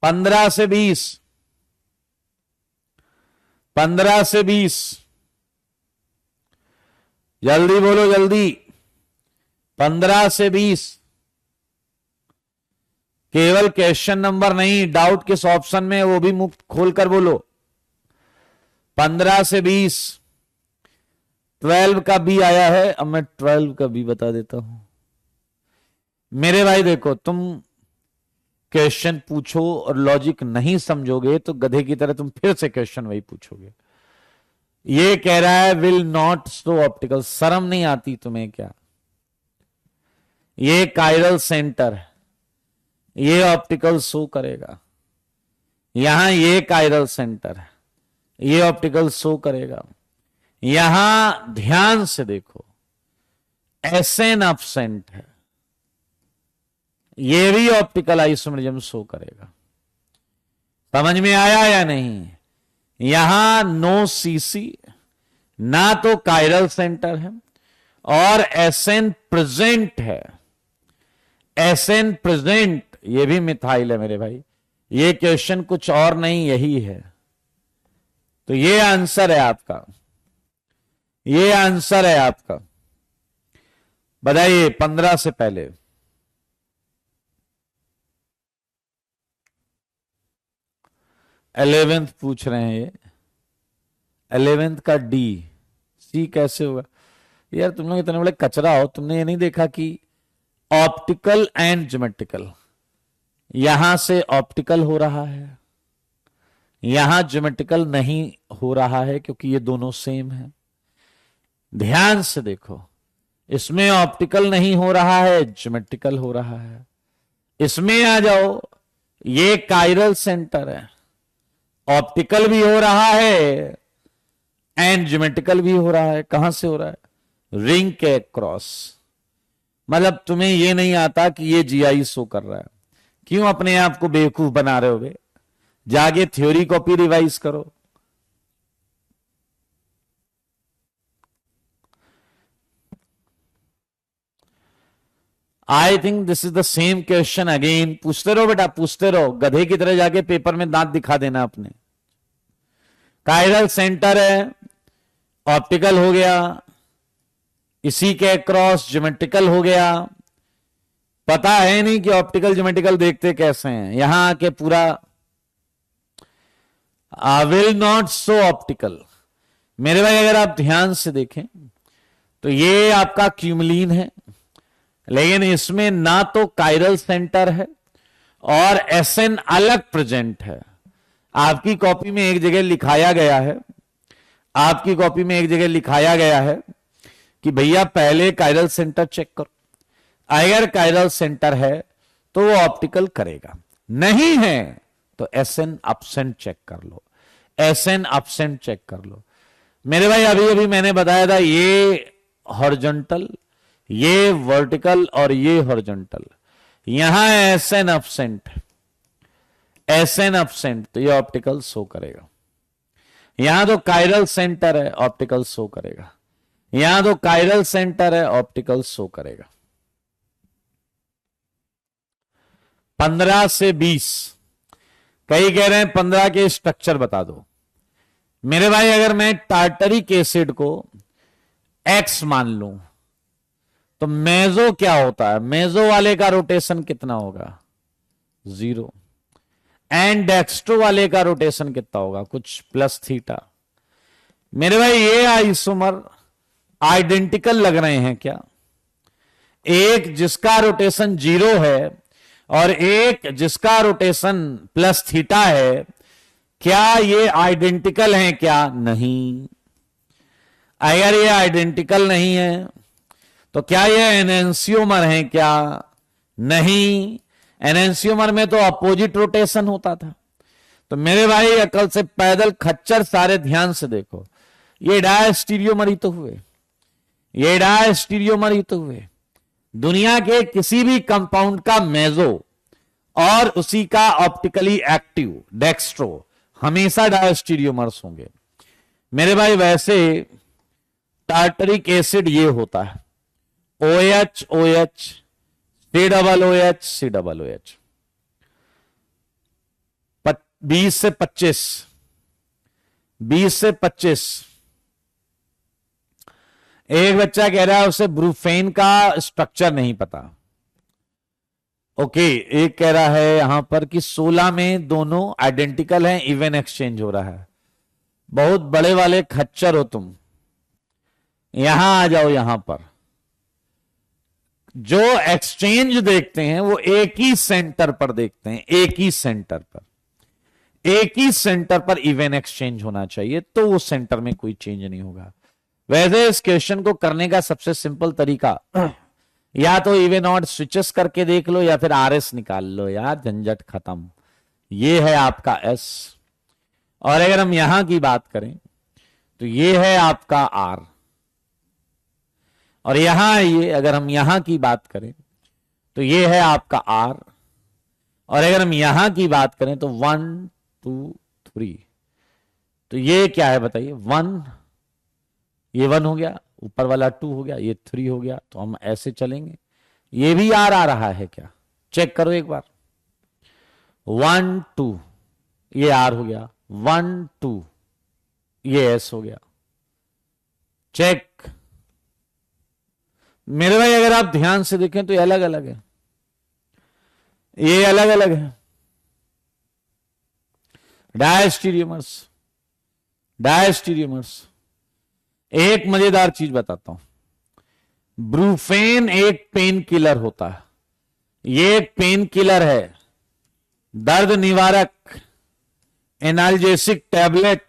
15 से 20, 15 से 20, जल्दी बोलो जल्दी। 15 से 20, केवल क्वेश्चन नंबर नहीं, डाउट किस ऑप्शन में वो भी मुक्त खोलकर बोलो। 15 से 20, 12 का बी आया है। अब मैं 12 का बी बता देता हूं। मेरे भाई देखो, तुम क्वेश्चन पूछो और लॉजिक नहीं समझोगे तो गधे की तरह तुम फिर से क्वेश्चन वही पूछोगे। ये कह रहा है विल नॉट शो ऑप्टिकल। शर्म नहीं आती तुम्हें क्या? ये कायरल सेंटर है, ये ऑप्टिकल शो करेगा। यहां ये कायरल सेंटर है, ये ऑप्टिकल शो करेगा। यहां ध्यान से देखो, एसएन एब्सेंट है, ये भी ऑप्टिकल आइसोमेरिज्म शो करेगा। समझ में आया या नहीं? यहां नो सीसी, ना तो कायरल सेंटर है और एसएन प्रेजेंट है। एसएन प्रेजेंट, ये भी मिथाइल है मेरे भाई। ये क्वेश्चन कुछ और नहीं, यही है। तो ये आंसर है आपका, ये आंसर है आपका। बताइए 15 से पहले। एलेवेंथ पूछ रहे हैं ये, एलेवेंथ का डी सी कैसे होगा? यार तुम लोग इतने बड़े कचरा हो, तुमने ये नहीं देखा कि ऑप्टिकल एंड ज्योमेट्रिकल, यहां से ऑप्टिकल हो रहा है, यहां ज्योमेट्रिकल नहीं हो रहा है, क्योंकि ये दोनों सेम है। ध्यान से देखो, इसमें ऑप्टिकल नहीं हो रहा है, ज्योमेट्रिकल हो रहा है। इसमें आ जाओ, ये कायरल सेंटर है, ऑप्टिकल भी हो रहा है एंड ज्योमेट्रिकल भी हो रहा है। कहां से हो रहा है? रिंग के क्रॉस। मतलब तुम्हें ये नहीं आता कि ये जीआई शो कर रहा है। क्यों अपने आप को बेवकूफ बना रहे हो बे? जाके थ्योरी कॉपी रिवाइज करो। I think this is the same question again. पूछते रहो बेटा, पूछते रहो, गधे की तरह जाके पेपर में दांत दिखा देना अपने। कायरल सेंटर है, ऑप्टिकल हो गया, इसी के क्रॉस ज्योमेट्रिकल हो गया। पता है नहीं कि ऑप्टिकल ज्योमेट्रिकल देखते कैसे हैं। यहां आके पूरा विल नॉट शो ऑप्टिकल। मेरे भाई अगर आप ध्यान से देखें तो ये आपका क्यूमलीन है, लेकिन इसमें ना तो कायरल सेंटर है और एसएन अलग प्रेजेंट है। आपकी कॉपी में एक जगह लिखाया गया है, आपकी कॉपी में एक जगह लिखाया गया है कि भैया पहले कायरल सेंटर चेक करो। अगर कायरल सेंटर है तो वो ऑप्टिकल करेगा, नहीं है तो एसएन एब्सेंट चेक कर लो, एसएन एब्सेंट चेक कर लो। मेरे भाई अभी अभी मैंने बताया था, ये हॉरिजॉन्टल, ये वर्टिकल और ये हॉरिजॉन्टल। यहां एसएन एब्सेंट, एसएन एब्सेंट, तो ये ऑप्टिकल शो करेगा। यहां तो कायरल सेंटर है, ऑप्टिकल शो करेगा। यहां तो कायरल सेंटर है, ऑप्टिकल शो करेगा। 15 से 20। कई कह रहे हैं 15 के स्ट्रक्चर बता दो। मेरे भाई अगर मैं टार्टरिक एसिड को एक्स मान लूं तो मेजो क्या होता है? मेजो वाले का रोटेशन कितना होगा? 0। एंड डेक्स्ट्रो वाले का रोटेशन कितना होगा? कुछ प्लस थीटा। मेरे भाई ये आइसोमर आइडेंटिकल लग रहे हैं क्या? एक जिसका रोटेशन 0 है और एक जिसका रोटेशन प्लस थीटा है, क्या ये आइडेंटिकल हैं क्या? नहीं। अगर ये आइडेंटिकल नहीं है तो क्या ये एनेंसियोमर हैं क्या? नहीं। एनेंसियोमर में तो अपोजिट रोटेशन होता था। तो मेरे भाई अकल से पैदल खच्चर सारे ध्यान से देखो, ये डायस्टीरियोमर ही तो हुए, ये डायस्टीरियोमर ही तो हुए। दुनिया के किसी भी कंपाउंड का मेजो और उसी का ऑप्टिकली एक्टिव डेक्स्ट्रो हमेशा डायस्टीरियोमर्स होंगे। मेरे भाई वैसे टार्टरिक एसिड ये होता है OH OH COOH COOH। 20 से 25, 20 से 25। एक बच्चा कह रहा है उसे ब्रूफेन का स्ट्रक्चर नहीं पता। ओके, एक कह रहा है यहां पर कि 16 में दोनों आइडेंटिकल हैं, इवन एक्सचेंज हो रहा है। बहुत बड़े वाले खच्चर हो तुम, यहां आ जाओ। यहां पर जो एक्सचेंज देखते हैं वो एक ही सेंटर पर देखते हैं, एक ही सेंटर पर। एक ही सेंटर पर इवन एक्सचेंज होना चाहिए, तो वो सेंटर में कोई चेंज नहीं होगा। वैसे इस क्वेश्चन को करने का सबसे सिंपल तरीका या तो इवन ऑड स्विचेस करके देख लो या फिर आरएस निकाल लो यार, झंझट खत्म। ये है आपका एस, और अगर हम यहां की बात करें तो ये है आपका आर, और यहां ये अगर हम यहां की बात करें तो ये है आपका आर, और अगर हम यहां की बात करें तो 1 2 3, तो ये क्या है बताइए, 1, ये 1 हो गया, ऊपर वाला 2 हो गया, ये 3 हो गया। तो हम ऐसे चलेंगे, ये भी आर आ रहा है क्या, चेक करो एक बार, 1 2, ये आर हो गया, 1 2, ये एस हो गया, चेक। मेरे भाई अगर आप ध्यान से देखें तो ये अलग अलग है, ये अलग अलग है, डायस्टीरियमर्स, डायस्टीरियमर्स। एक मजेदार चीज बताता हूं, ब्रूफेन एक पेन किलर होता है, ये एक पेन किलर है, दर्द निवारक, एनाल्जेसिक टैबलेट।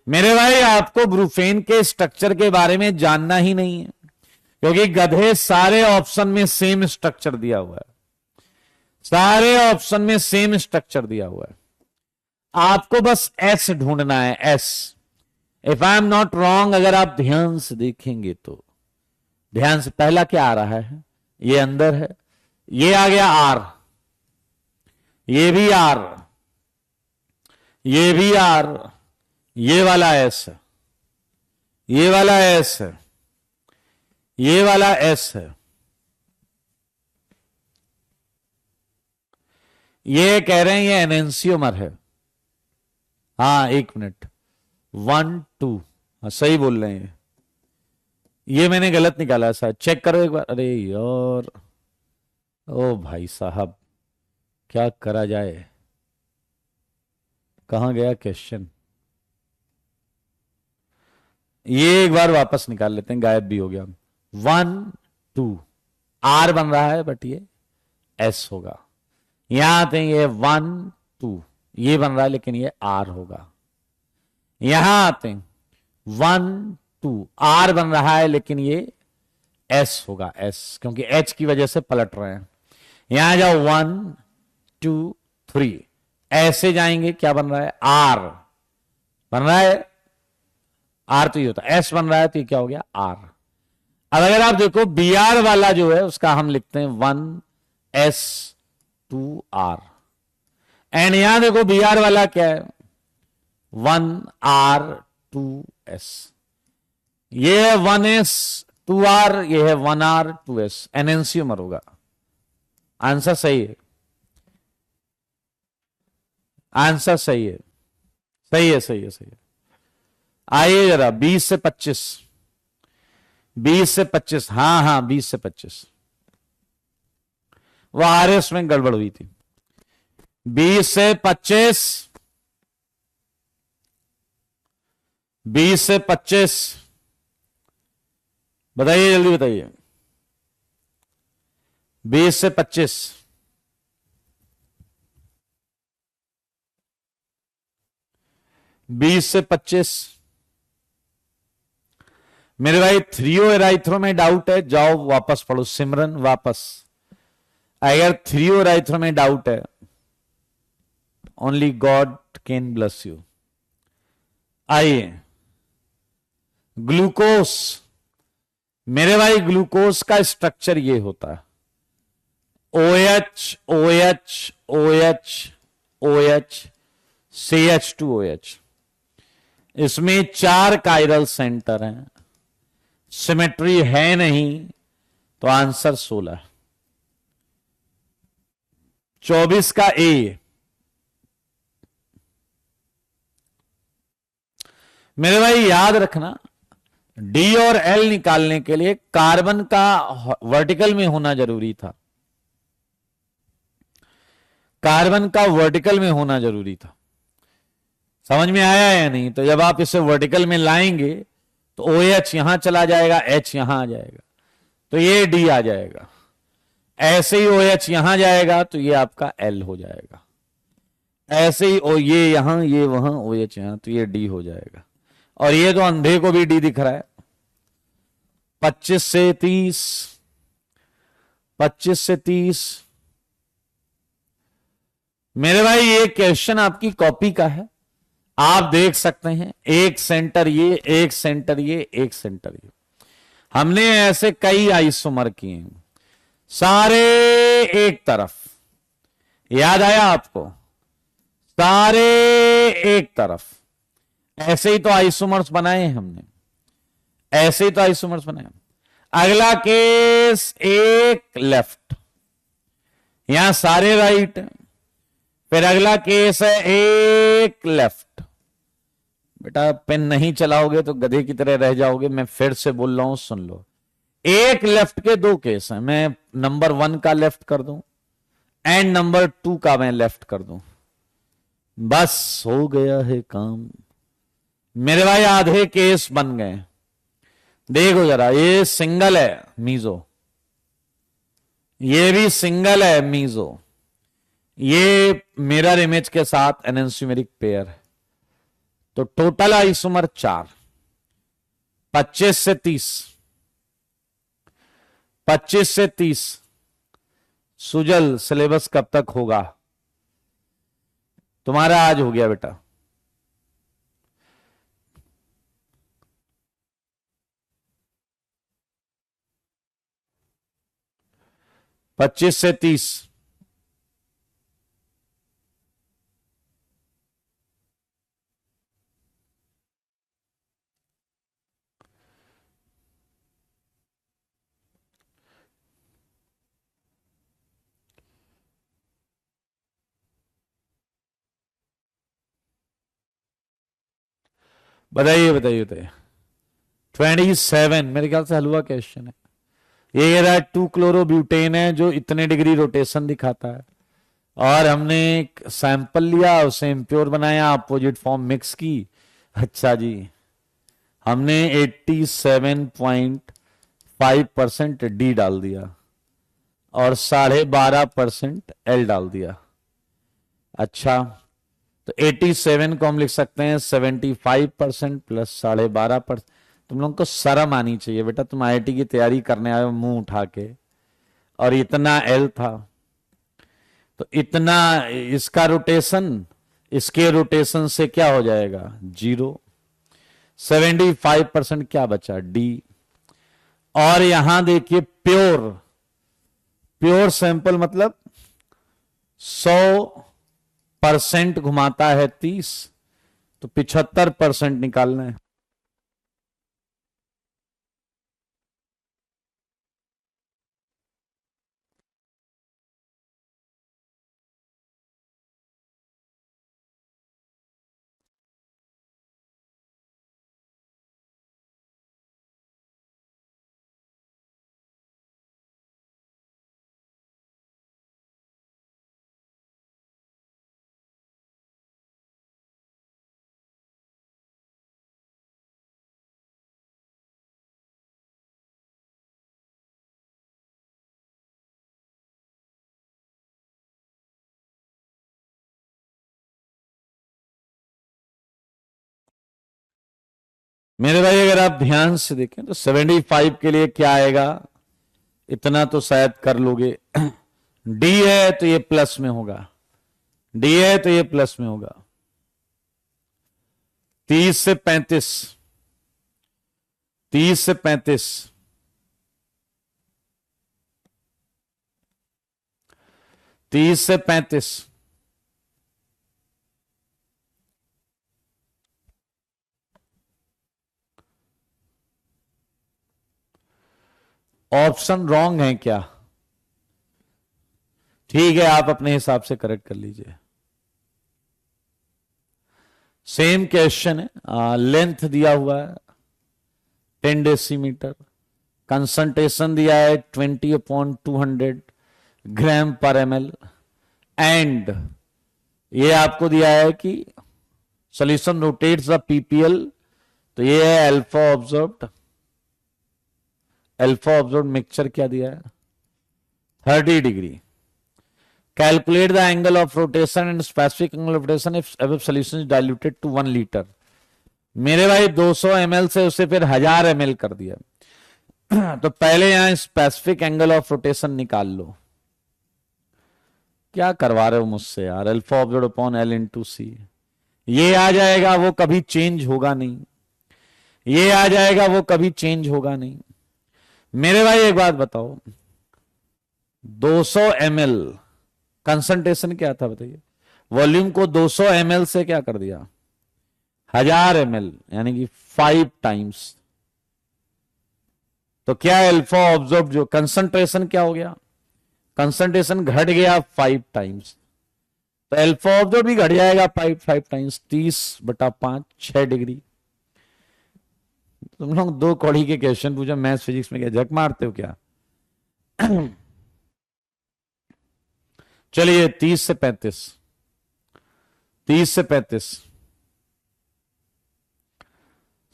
मेरे भाई आपको ब्रूफेन के स्ट्रक्चर के बारे में जानना ही नहीं है, क्योंकि गधे सारे ऑप्शन में सेम स्ट्रक्चर दिया हुआ है, सारे ऑप्शन में सेम स्ट्रक्चर दिया हुआ है। आपको बस एस ढूंढना है, S. If I am not wrong, अगर आप ध्यान से देखेंगे तो ध्यान से, पहला क्या आ रहा है, ये अंदर है, ये आ गया आर, ये भी आर, ये भी आर, ये वाला एस है, ये वाला एस है, ये वाला एस है, ये कह रहे हैं ये एनेंसियोमर है। हाँ एक मिनट, 1 2, हाँ सही बोल रहे हैं, ये मैंने गलत निकाला शायद, चेक करो एक बार। अरे यार, ओ भाई साहब क्या करा जाए, कहां गया क्वेश्चन, ये एक बार वापस निकाल लेते हैं, गायब भी हो गया। 1 2, आर बन रहा है बट ये एस होगा। यहां आते हैं, ये 1 2, ये बन रहा है लेकिन ये आर होगा। यहां आते हैं, 1 2, आर बन रहा है लेकिन ये एस होगा, एस, क्योंकि एच की वजह से पलट रहे हैं। यहां जाओ, 1 2 3, ऐसे जाएंगे, क्या बन रहा है, आर बन रहा है, आर तो ये होता है, एस बन रहा है तो ये क्या हो गया, आर। अब अगर आप देखो बी आर वाला जो है उसका हम लिखते हैं 1 एस 2 आर, एंड यहां देखो बी आर वाला क्या है, 1 आर 2 एस, ये है 1 एस 2 आर, ये है 1 आर 2 एस, एनेंसियोमर होगा। आंसर सही है, आंसर सही है, सही है, सही है, सही है। आइए जरा 20 से 25, 20 से 25, हाँ हाँ 20 से 25, वो आरएस में गड़बड़ हुई थी। 20 से 25, 20 से 25, बताइए जल्दी बताइए, 20 से 25, बीस से 25। मेरे भाई थ्रियो एराइथ्रो में डाउट है, जाओ वापस पढ़ो, सिमरन वापस। अगर थ्रियो एराइथ्रो में डाउट है, only God can bless you. आइए, ग्लूकोस, मेरे भाई ग्लूकोज का स्ट्रक्चर ये होता है, OH OH OH OH CH2OH। इसमें 4 कायरल सेंटर हैं, सिमेट्री है नहीं, तो आंसर 16। 24 का ए। मेरे भाई याद रखना, डी और एल निकालने के लिए कार्बन का वर्टिकल में होना जरूरी था, कार्बन का वर्टिकल में होना जरूरी था। समझ में आया या नहीं? तो जब आप इसे वर्टिकल में लाएंगे तो OH यहां चला जाएगा, H यहां आ जाएगा, तो ये D आ जाएगा। ऐसे ही OH यहां जाएगा तो ये आपका L हो जाएगा। ऐसे ही ओ ये यहां ये वहां ओ ये यहाँ, तो ये डी हो जाएगा। और ये तो अंधे को भी डी दिख रहा है। 25 से 30, 25 से 30। मेरे भाई ये क्वेश्चन आपकी कॉपी का है, आप देख सकते हैं। एक सेंटर ये, एक सेंटर ये, एक सेंटर ये। हमने ऐसे कई आइसोमर किए हैं, सारे एक तरफ। याद आया आपको? सारे एक तरफ। ऐसे ही तो आइसोमर्स बनाए हैं हमने, ऐसे ही तो आइसोमर्स बनाए। अगला केस एक लेफ्ट, यहां सारे राइट। फिर अगला केस है एक लेफ्ट। बेटा पेन नहीं चलाओगे तो गधे की तरह रह जाओगे, मैं फिर से बोल रहा हूं, सुन लो। एक लेफ्ट के दो केस हैं, मैं नंबर 1 का लेफ्ट कर दूं एंड नंबर 2 का मैं लेफ्ट कर दूं, बस हो गया है काम। मेरे भाई आधे केस बन गए। देखो जरा, ये सिंगल है मीजो, ये भी सिंगल है मीजो, ये मिरर इमेज के साथ एनेंस्यूमेरिक पेयर है। तो टोटल आइसोमर 4। 25 से 30, 25 से 30। सुजल सिलेबस कब तक होगा तुम्हारा? आज हो गया बेटा। पच्चीस से 30। बताइए बताइए बताइए। 27 मेरे ख्याल से हलवा क्वेश्चन है। ये कह रहा है 2 क्लोरोब्यूटेन है जो इतने डिग्री रोटेशन दिखाता है, और हमने एक सैंपल लिया, उसे इम्प्योर बनाया, अपोजिट फॉर्म मिक्स की। अच्छा जी, हमने 87.5% डी डाल दिया और 12.5% एल डाल दिया। अच्छा, तो 87 को हम लिख सकते हैं 75% प्लस 12.5%। तुम लोगों को शर्म आनी चाहिए बेटा, तुम आईआईटी की तैयारी करने आए हो मुंह उठा के, और इतना एल था। तो इतना इसका रोटेशन इसके रोटेशन से क्या हो जाएगा? 0। 75% क्या बचा? डी। और यहां देखिए प्योर, प्योर सैंपल मतलब 100% घुमाता है 30, तो 75% निकालना है। मेरे भाई अगर आप ध्यान से देखें तो 75 के लिए क्या आएगा? इतना तो शायद कर लोगे। डी है तो ये प्लस में होगा, डी है तो ये प्लस में होगा। 30 से 35, 30 से 35, 30 से 35। ऑप्शन रॉन्ग है क्या? ठीक है, आप अपने हिसाब से करेक्ट कर लीजिए। सेम क्वेश्चन है, लेंथ दिया हुआ है 10 डेसीमीटर, कंसंट्रेशन दिया है 20/200 ग्राम पर ml, एंड ये आपको दिया है कि सॉल्यूशन रोटेट्स द पीपीएल, तो ये है alpha observed. Alpha observed mixture क्या दिया है? 30 degree. Calculate the angle of rotation and specific angle of rotation if above solution is diluted to 1 litre. मेरे भाई 200 ml से उसे फिर 1000 ml कर दिया। तो पहले यहां स्पेसिफिक एंगल ऑफ रोटेशन निकाल लो। क्या करवा रहे हो मुझसे यार, alpha observed upon L into C. ये आ जाएगा, वो कभी चेंज होगा नहीं। ये आ जाएगा, वो कभी चेंज होगा नहीं। मेरे भाई एक बात बताओ, 200 ml कंसंट्रेशन क्या था बताइए, वॉल्यूम को 200 ml से क्या कर दिया 1000 ml, यानी कि 5 टाइम्स। तो क्या अल्फा ऑब्जर्व जो कंसंट्रेशन क्या हो गया, कंसंट्रेशन घट गया 5 टाइम्स। तो अल्फा ऑब्जर्व भी घट जाएगा 5 टाइम्स, 30/5 6 डिग्री। तुम लोग 2 कौड़ी के क्वेश्चन पूछो मैथ्स फिजिक्स में, क्या झक मारते हो क्या? चलिए 30 से 35, 30 से 35।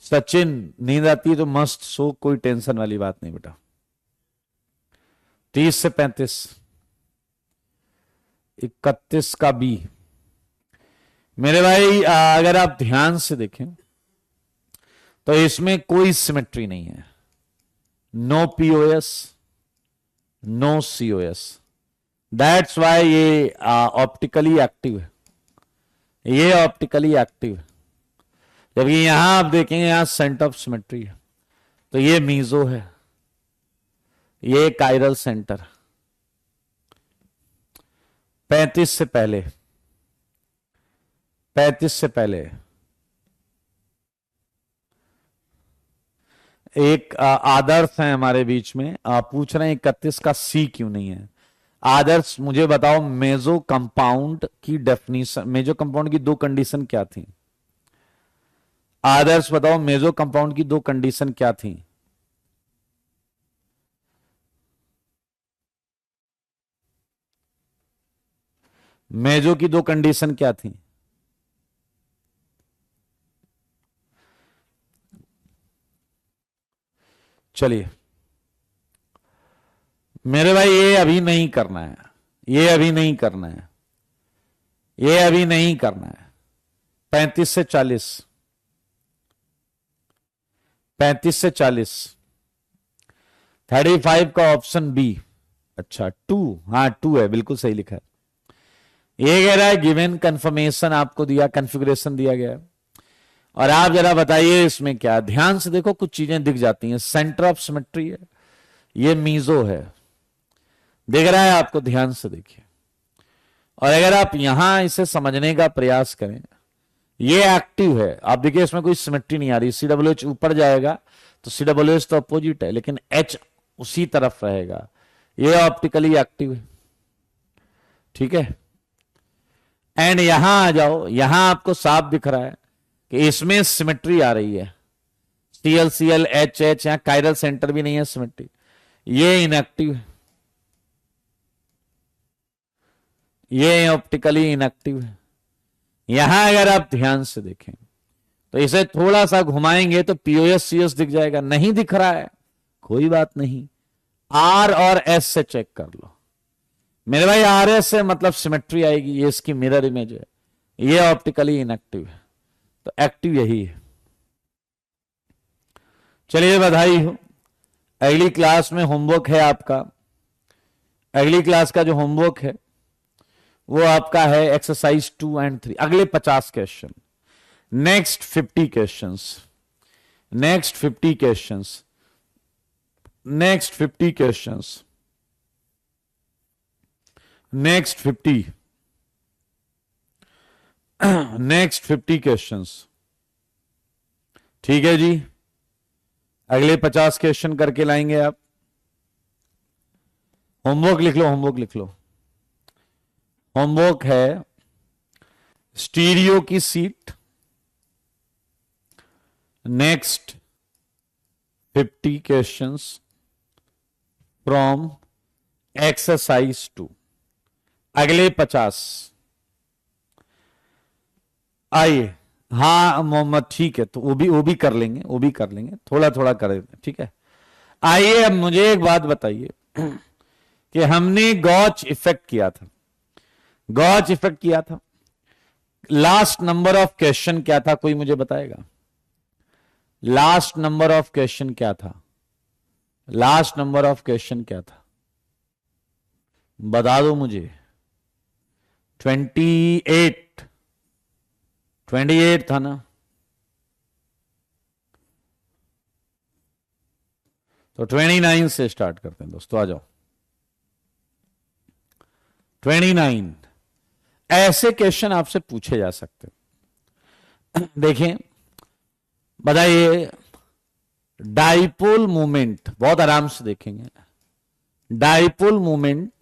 सचिन नींद आती है तो मस्त सो, कोई टेंशन वाली बात नहीं बेटा। 30 से 35, 31 का बी। मेरे भाई अगर आप ध्यान से देखें तो इसमें कोई सिमेट्री नहीं है, no POS no COS. That's why ये ऑप्टिकली एक्टिव है, ये ऑप्टिकली एक्टिव है। जबकि यहां आप देखेंगे यहां सेंटर ऑफ सिमेट्री है, तो ये मीजो है, ये कायरल सेंटर। 35 से पहले, 35 से पहले एक आदर्श है हमारे बीच में, आप पूछ रहे हैं 31 का सी क्यों नहीं है। आदर्श मुझे बताओ, मेजो कंपाउंड की डेफिनेशन, मेजो कंपाउंड की 2 कंडीशन क्या थी? आदर्श बताओ, मेजो कंपाउंड की 2 कंडीशन क्या थी? मेजो की 2 कंडीशन क्या थी? चलिए मेरे भाई, ये अभी नहीं करना है, ये अभी नहीं करना है, ये अभी नहीं करना है। 35 से 40, 35 से 40, 35 का ऑप्शन बी। अच्छा 2, हाँ 2 है, बिल्कुल सही लिखा है। ये कह रहा है गिवन कंफर्मेशन आपको दिया, कॉन्फ़िगरेशन दिया गया है, और आप जरा बताइए इसमें क्या। ध्यान से देखो, कुछ चीजें दिख जाती हैं। सेंटर ऑफ सिमेट्री है, ये मीजो है, दिख रहा है आपको, ध्यान से देखिए। और अगर आप यहां इसे समझने का प्रयास करें, ये एक्टिव है, आप देखिए इसमें कोई सिमेट्री नहीं आ रही। CWH ऊपर जाएगा तो CWH तो अपोजिट है, लेकिन H उसी तरफ रहेगा। ये ऑप्टिकली एक्टिव है, ठीक है। एंड यहां आ जाओ, यहां आपको साफ दिख रहा है कि इसमें सिमेट्री आ रही है, CL H, यहां कायरल सेंटर भी नहीं है सिमेट्री, ये इनएक्टिव है, ये ऑप्टिकली इनएक्टिव है। यहां अगर आप ध्यान से देखें तो इसे थोड़ा सा घुमाएंगे तो पीओएस सीएस दिख जाएगा। नहीं दिख रहा है, कोई बात नहीं, आर और एस से चेक कर लो। मेरे भाई आर एस से मतलब सिमेट्री आएगी, ये इसकी मिरर इमेज है, ये ऑप्टिकली इनएक्टिव है, तो एक्टिव यही है। चलिए बधाई हो, अगली क्लास में होमवर्क है आपका। अगली क्लास का जो होमवर्क है वो आपका है एक्सरसाइज 2 और 3, अगले 50 question, next 50 questions, next 50 questions, next 50 questions, next 50, next 50 questions, ठीक है जी। अगले 50 क्वेश्चन करके लाएंगे आप। होमवर्क लिख लो, होमवर्क लिख लो। होमवर्क है स्टीरियो की seat, next 50 questions from exercise 2, अगले 50। आइए, हाँ मोहम्मद, ठीक है, तो वो भी कर लेंगे, वो भी कर लेंगे, थोड़ा थोड़ा कर देते, ठीक है। आइए अब मुझे एक बात बताइए कि हमने गॉच इफेक्ट किया था, गॉच इफेक्ट किया था। लास्ट नंबर ऑफ क्वेश्चन क्या था, कोई मुझे बताएगा? लास्ट नंबर ऑफ क्वेश्चन क्या था? लास्ट नंबर ऑफ क्वेश्चन क्या था, बता दो मुझे। 28 था ना? तो 29 से स्टार्ट करते हैं दोस्तों, आ जाओ। 29 ऐसे क्वेश्चन आपसे पूछे जा सकते हैं। देखें, बताइए, डाइपोल मूवमेंट, बहुत आराम से देखेंगे। डाइपोल मूवमेंट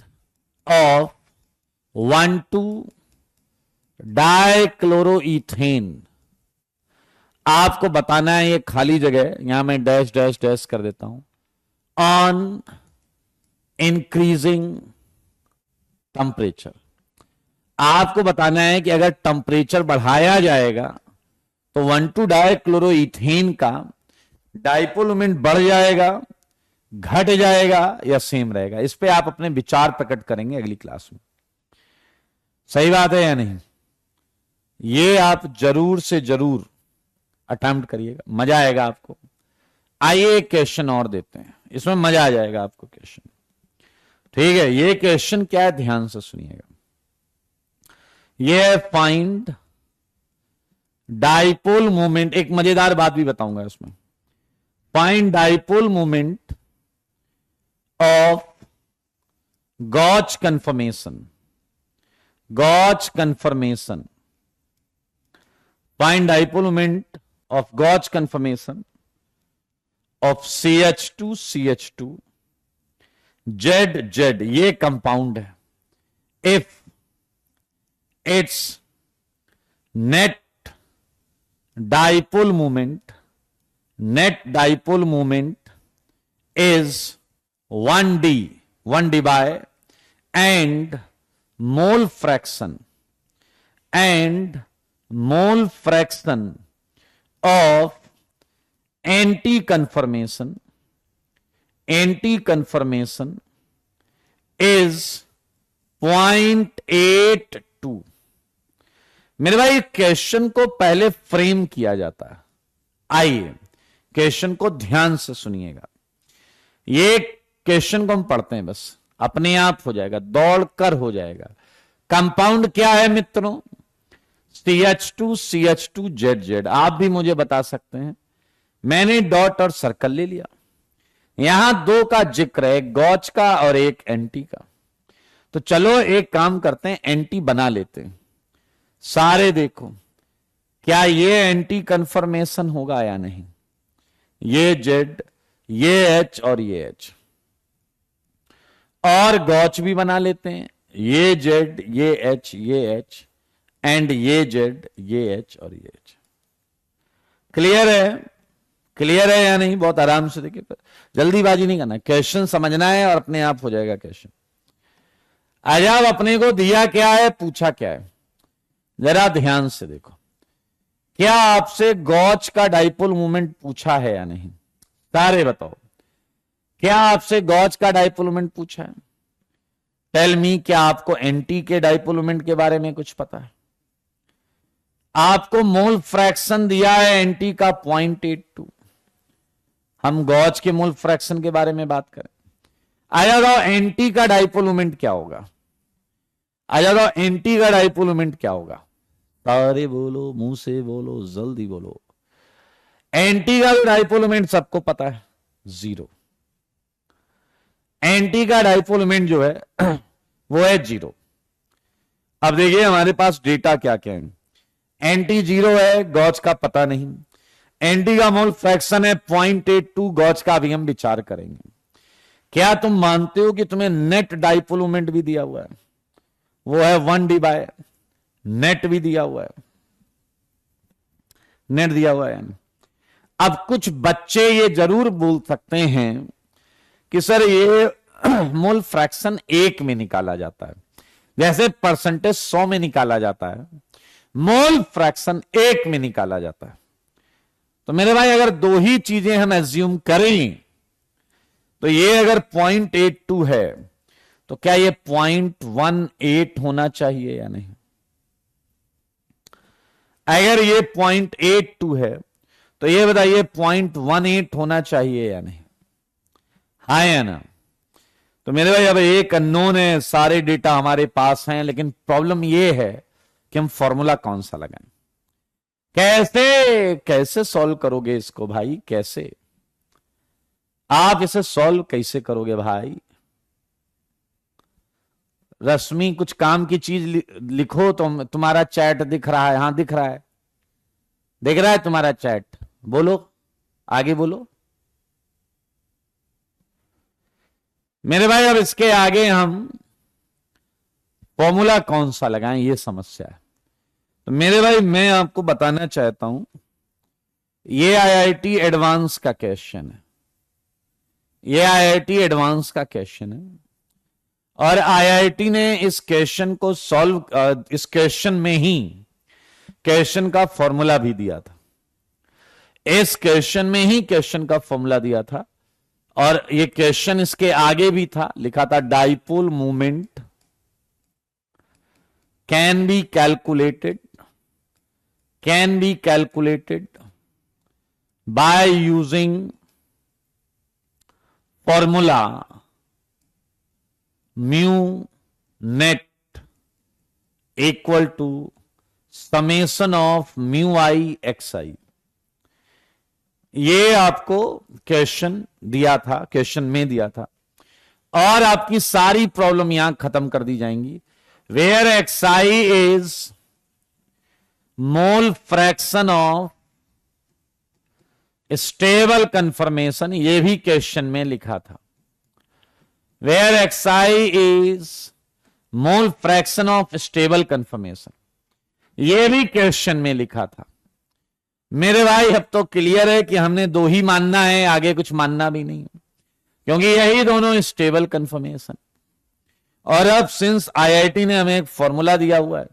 ऑफ 1,2 डाइक्लोरोइथेन, आपको बताना है, ये खाली जगह, यहां मैं डैश डैश डैश कर देता हूं, ऑन इंक्रीजिंग टेम्परेचर। आपको बताना है कि अगर टेम्परेचर बढ़ाया जाएगा तो 1,2 डाइक्लोरोइथेन का डाइपोल मोमेंट बढ़ जाएगा, घट जाएगा या सेम रहेगा। इस पे आप अपने विचार प्रकट करेंगे अगली क्लास में। सही बात है या नहीं? ये आप जरूर से जरूर अटेम्प्ट करिएगा, मजा आएगा आपको। आइए एक क्वेश्चन और देते हैं, इसमें मजा आ जाएगा आपको क्वेश्चन। ठीक है, ये क्वेश्चन क्या है, ध्यान से सुनिएगा। ये है फाइंड डाइपोल मोमेंट। एक मजेदार बात भी बताऊंगा इसमें। Find dipole moment of gauche conformation. Gauche conformation, find dipole moment of gauche conformation of CH2 CH2 Z, ये कंपाउंड है। If it's net dipole movement is 1D by and mole fraction of anti-conformation is 0.82। मेरे भाई question को पहले frame किया जाता है। आइए क्वेश्चन को ध्यान से सुनिएगा। ये क्वेश्चन को हम पढ़ते हैं, बस अपने आप हो जाएगा, दौड़कर हो जाएगा। कंपाउंड क्या है मित्रों? CH2 CH2 ZZ। आप भी मुझे बता सकते हैं। मैंने डॉट और सर्कल ले लिया। यहां दो का जिक्र है, एक गॉच का और एक एंटी का। तो चलो एक काम करते हैं, एंटी बना लेते हैं। सारे देखो, क्या ये एंटी कंफर्मेशन होगा या नहीं? ये Z, ये H और ये H। और गॉच भी बना लेते हैं, ये Z, ये H, ये H एंड ये Z, ये H और ये H। क्लियर है? क्लियर है या नहीं? बहुत आराम से देखिए, जल्दीबाजी नहीं करना, क्वेश्चन समझना है और अपने आप हो जाएगा क्वेश्चन। अजाब अपने को दिया क्या है, पूछा क्या है, जरा ध्यान से देखो। क्या आपसे गॉच का डाइपोल मोमेंट पूछा है या नहीं? सारे बताओ, क्या आपसे गॉच का डाइपोल मोमेंट पूछा है? टेल मी, क्या आपको एंटी के डाइपोल मोमेंट के बारे में कुछ पता है? आपको मोल फ्रैक्शन दिया है एंटी का 0.82। हम गॉच के मोल फ्रैक्शन के बारे में बात करें। आया जाओ, एंटी का डाइपोल मोमेंट क्या होगा? आया जाओ, एंटी का डाइपोल मोमेंट क्या होगा? सारे बोलो, मुंह से बोलो, जल्दी बोलो। एंटी का डाइपोल मोमेंट सबको पता है, 0। एंटी का डाइपोल मोमेंट जो है वो है 0। अब देखिए हमारे पास डेटा क्या क्या है। एंटी 0 है, गॉच का पता नहीं। एंटी का मोल फ्रैक्शन है 0.82, गॉच का अभी हम विचार करेंगे। क्या तुम मानते हो कि तुम्हें नेट डाइपोल मोमेंट भी दिया हुआ है? वो है 1D बाय नेट भी दिया हुआ है, नेट दिया हुआ है। अब कुछ बच्चे ये जरूर बोल सकते हैं कि सर ये मोल फ्रैक्शन 1 में निकाला जाता है, जैसे परसेंटेज 100 में निकाला जाता है, मोल फ्रैक्शन 1 में निकाला जाता है। तो मेरे भाई अगर दो ही चीजें हम एज्यूम करें, तो ये अगर 0.82 है तो क्या ये 0.18 होना चाहिए या नहीं? अगर ये 0.82 है तो ये बताइए 0.18 होना चाहिए या नहीं? हाँ या ना? तो मेरे भाई अब एक अननोन है, सारे डेटा हमारे पास हैं, लेकिन प्रॉब्लम ये है कि हम फॉर्मूला कौन सा लगाएं। कैसे कैसे सॉल्व करोगे इसको भाई? कैसे आप इसे सॉल्व कैसे करोगे भाई? रश्मि कुछ काम की चीज लिखो। तुम्हारा चैट दिख रहा है? हाँ दिख रहा है, दिख रहा है तुम्हारा चैट। बोलो, आगे बोलो मेरे भाई। अब इसके आगे हम फॉर्मूला कौन सा लगाएं, ये समस्या है। तो मेरे भाई मैं आपको बताना चाहता हूं, ये आईआईटी एडवांस का क्वेश्चन है, ये आईआईटी एडवांस का क्वेश्चन है। और आईआईटी ने इस क्वेश्चन को सॉल्व, इस क्वेश्चन में ही क्वेश्चन का फॉर्मूला भी दिया था। इस क्वेश्चन में ही क्वेश्चन का फॉर्मूला दिया था। और ये क्वेश्चन इसके आगे भी था, लिखा था dipole movement can be calculated by using formula mu net equal to summation of mu i x i. ये आपको क्वेश्चन दिया था, क्वेश्चन में दिया था। और आपकी सारी प्रॉब्लम यहां खत्म कर दी जाएंगी। Where X I is mole fraction of stable conformation, ये भी क्वेश्चन में लिखा था। Where X I is mole fraction of stable conformation, ये भी क्वेश्चन में लिखा था। मेरे भाई अब तो क्लियर है कि हमने दो ही मानना है, आगे कुछ मानना भी नहीं, क्योंकि यही दोनों स्टेबल कंफर्मेशन। और अब सिंस आईआईटी ने हमें एक फॉर्मूला दिया हुआ है,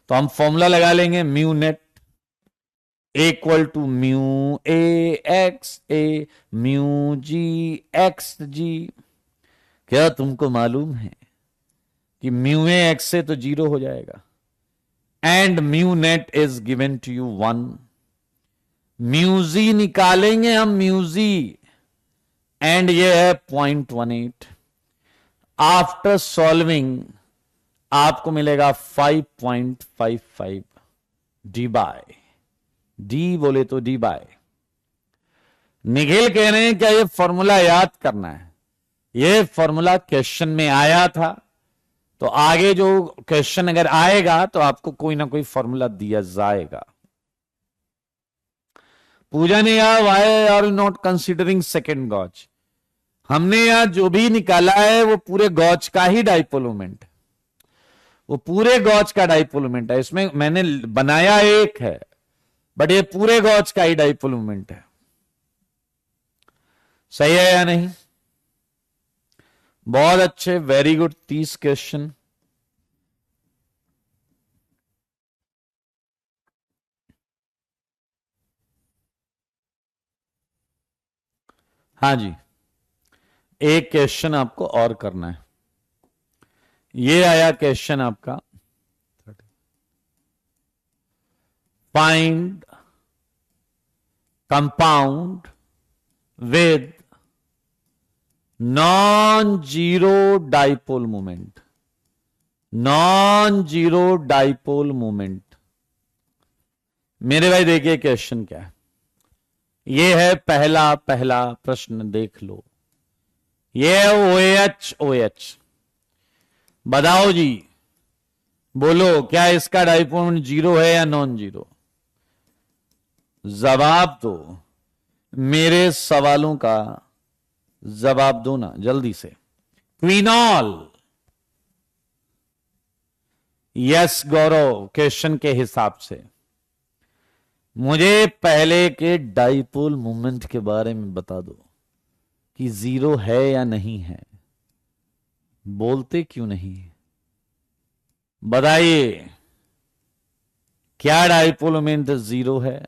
तो हम फॉर्मूला लगा लेंगे mu net equal to mu a x a mu g x g. क्या तुमको मालूम है कि म्यू ए एक्स से तो 0 हो जाएगा, and mu net is given to you 1। Mu G निकालेंगे हम, म्यूजी, एंड ये है 0.18। आफ्टर सॉल्विंग आपको मिलेगा 5.55 डी बाय डी, बोले तो डी बाय। निखिल कह रहे हैं क्या ये फॉर्मूला याद करना है? ये फॉर्मूला क्वेश्चन में आया था, तो आगे जो क्वेश्चन अगर आएगा तो आपको कोई ना कोई फॉर्मूला दिया जाएगा। पूजा ने यहां why are not considering second gauche, हमने यहां जो भी निकाला है वो पूरे गॉज का ही डाइपोल मोमेंट, वो पूरे गॉज का डाइपोल मोमेंट है। इसमें मैंने बनाया एक है, बट ये पूरे गॉज का ही डाइपोल मोमेंट है। सही है या नहीं? बहुत अच्छे, वेरी गुड। 30 क्वेश्चन। हाँ जी, एक क्वेश्चन आपको और करना है। ये आया क्वेश्चन आपका, find compound with non zero dipole moment, non zero dipole moment. मेरे भाई देखिए क्वेश्चन क्या है, ये है पहला प्रश्न, देख लो। ये है OH OH। बताओ जी, बोलो क्या इसका डाइपोल मोमेंट 0 है या नॉन जीरो? जवाब दो, मेरे सवालों का जवाब दो ना जल्दी से। क्विनॉल। यस गौरव, क्वेश्चन के हिसाब से मुझे पहले के डाइपोल मोमेंट के बारे में बता दो कि 0 है या नहीं है। बोलते क्यों नहीं? बताइए, क्या डाइपोल मोमेंट 0 है?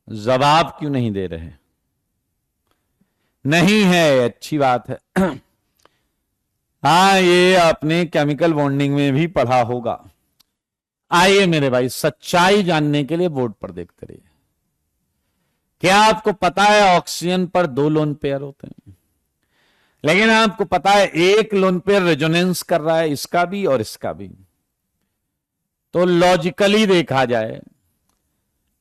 जवाब क्यों नहीं दे रहे? नहीं है, अच्छी बात है। हाँ, ये आपने केमिकल बॉन्डिंग में भी पढ़ा होगा। आइए मेरे भाई, सच्चाई जानने के लिए बोर्ड पर देखते रहिए। क्या आपको पता है ऑक्सीजन पर 2 लोन पेयर होते हैं, लेकिन आपको पता है एक लोन पेयर रेजोनेंस कर रहा है, इसका भी और इसका भी। तो लॉजिकली देखा जाए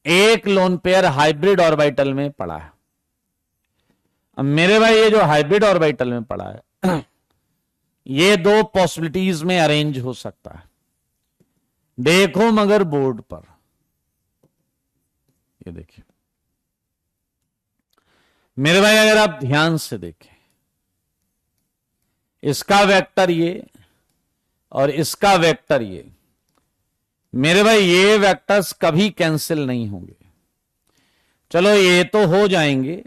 एक लोन पेयर हाइब्रिड ऑर्बिटल में पड़ा है। अब मेरे भाई ये जो हाइब्रिड ऑर्बिटल में पड़ा है ये 2 पॉसिबिलिटीज में अरेंज हो सकता है। देखो मगर बोर्ड पर, ये देखिए मेरे भाई, अगर आप ध्यान से देखें, इसका वेक्टर ये और इसका वेक्टर ये, मेरे भाई ये वेक्टर्स कभी कैंसिल नहीं होंगे। चलो ये तो हो जाएंगे,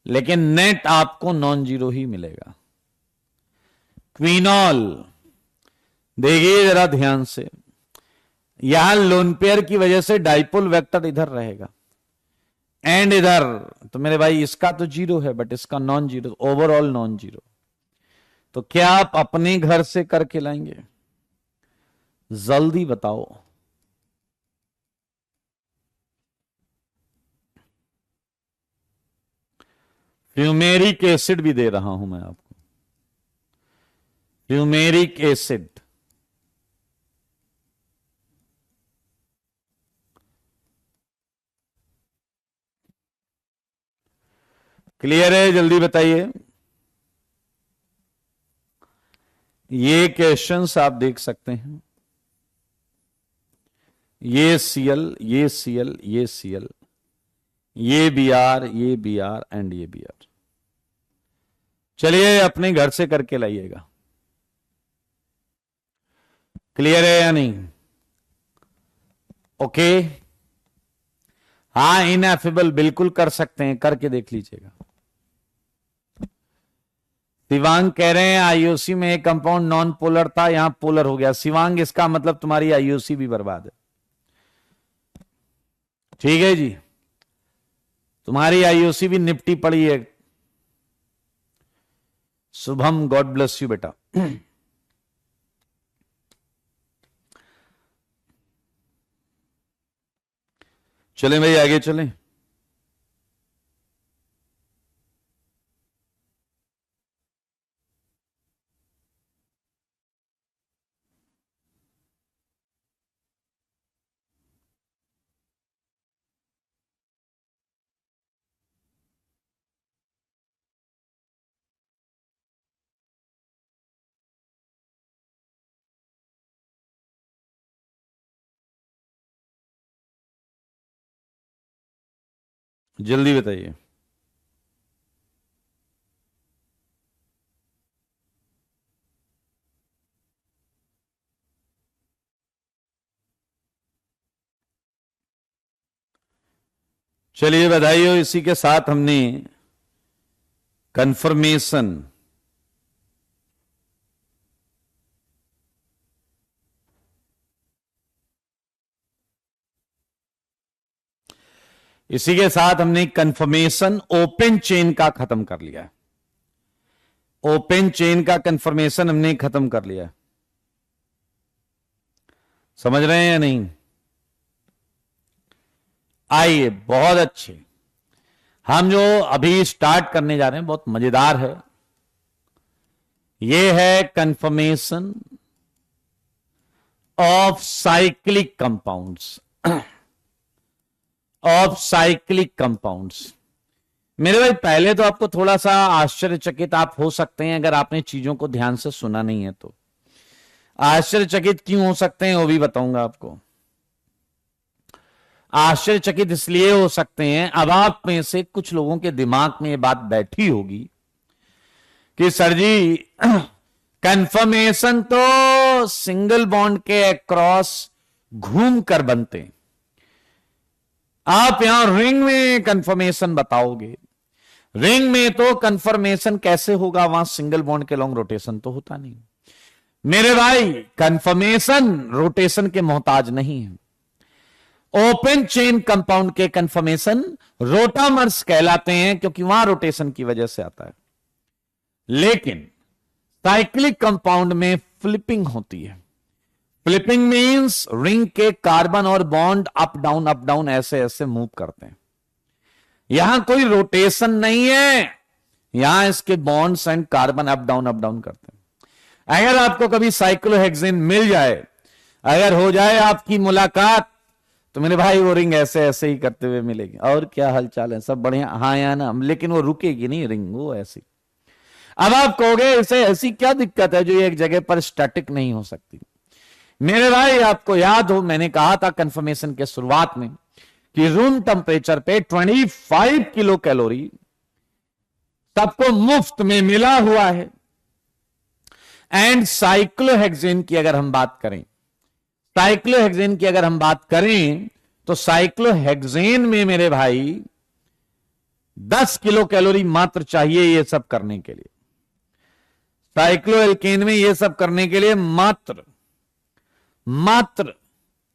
लेकिन नेट आपको नॉन जीरो ही मिलेगा। क्विनॉल देखिए जरा ध्यान से, यहां लोन पेयर की वजह से डाइपोल वेक्टर इधर रहेगा एंड इधर, तो मेरे भाई इसका तो जीरो है बट इसका non zero, overall non zero. तो क्या आप अपने घर से करके लाएंगे? जल्दी बताओ। फ्यूमेरिक एसिड भी दे रहा हूं मैं आपको, फ्यूमेरिक एसिड। क्लियर है? जल्दी बताइए। ये क्वेश्चंस आप देख सकते हैं, ये सीएल, ये सीएल, ये सीएल, ये बीआर, ये बीआर एंड ये बीआर। चलिए अपने घर से करके लाइएगा। क्लियर है या नहीं? ओके। हाँ, इनएफेबल बिल्कुल कर सकते हैं, करके देख लीजिएगा। शिवांग कह रहे हैं आईओसी में एक कंपाउंड नॉन पोलर था, यहां पोलर हो गया। शिवांग, इसका मतलब तुम्हारी आईओसी भी बर्बाद है। ठीक है जी, तुम्हारी आईओसी भी निपटी पड़ी है। शुभम, गॉड ब्लेस यू बेटा। चलें भाई, आगे चलें। जल्दी बताइए। चलिए बधाई हो, इसी के साथ हमने कंफर्मेशन इसी के साथ हमने कंफर्मेशन ओपन चेन का खत्म कर लिया। ओपन चेन का कंफर्मेशन हमने खत्म कर लिया। समझ रहे हैं या नहीं? आइए, बहुत अच्छे। हम जो अभी स्टार्ट करने जा रहे हैं बहुत मजेदार है। यह है conformation of cyclic compounds. Of cyclic compounds. मेरे भाई पहले तो आपको थोड़ा सा आश्चर्यचकित आप हो सकते हैं अगर आपने चीजों को ध्यान से सुना नहीं है तो। आश्चर्यचकित क्यों हो सकते हैं वो भी बताऊंगा आपको। आश्चर्यचकित इसलिए हो सकते हैं, अब आप में से कुछ लोगों के दिमाग में ये बात बैठी होगी कि सर जी कंफर्मेशन तो सिंगल बॉन्ड के अक्रॉस घूम कर बनते हैं, आप यहां रिंग में कंफर्मेशन बताओगे। रिंग में तो कंफर्मेशन कैसे होगा, वहां सिंगल बॉन्ड के लॉन्ग रोटेशन तो होता नहीं। मेरे भाई कंफर्मेशन रोटेशन के मोहताज नहीं है। ओपन चेन कंपाउंड के कंफर्मेशन रोटामर्स कहलाते हैं, क्योंकि वहां रोटेशन की वजह से आता है। लेकिन साइक्लिक कंपाउंड में फ्लिपिंग होती है। फ्लिपिंग मींस रिंग के कार्बन और बॉन्ड अप डाउन ऐसे ऐसे मूव करते हैं। यहां कोई रोटेशन नहीं है, यहां इसके bonds and carbon up down करते हैं। अगर आपको कभी साइक्लोहेक्सेन मिल जाए, अगर हो जाए आपकी मुलाकात, तो मेरे भाई वो रिंग ऐसे ऐसे ही करते हुए मिलेगी। और क्या हालचाल है, सब बढ़िया, हाँ या ना, लेकिन वो रुकेगी नहीं रिंग, वो ऐसी। अब आप कहोगे इसे ऐसी क्या दिक्कत है जो एक जगह पर स्टैटिक नहीं हो सकती। मेरे भाई आपको याद हो, मैंने कहा था कंफर्मेशन के शुरुआत में कि रूम टेम्परेचर पे 25 किलो कैलोरी सबको मुफ्त में मिला हुआ है। एंड साइक्लोहेक्सेन की अगर हम बात करें, साइक्लोहेक्सेन की अगर हम बात करें, तो साइक्लोहेक्सेन में मेरे भाई 10 किलो कैलोरी मात्र चाहिए ये सब करने के लिए। साइक्लोएल्केन में ये सब करने के लिए मात्र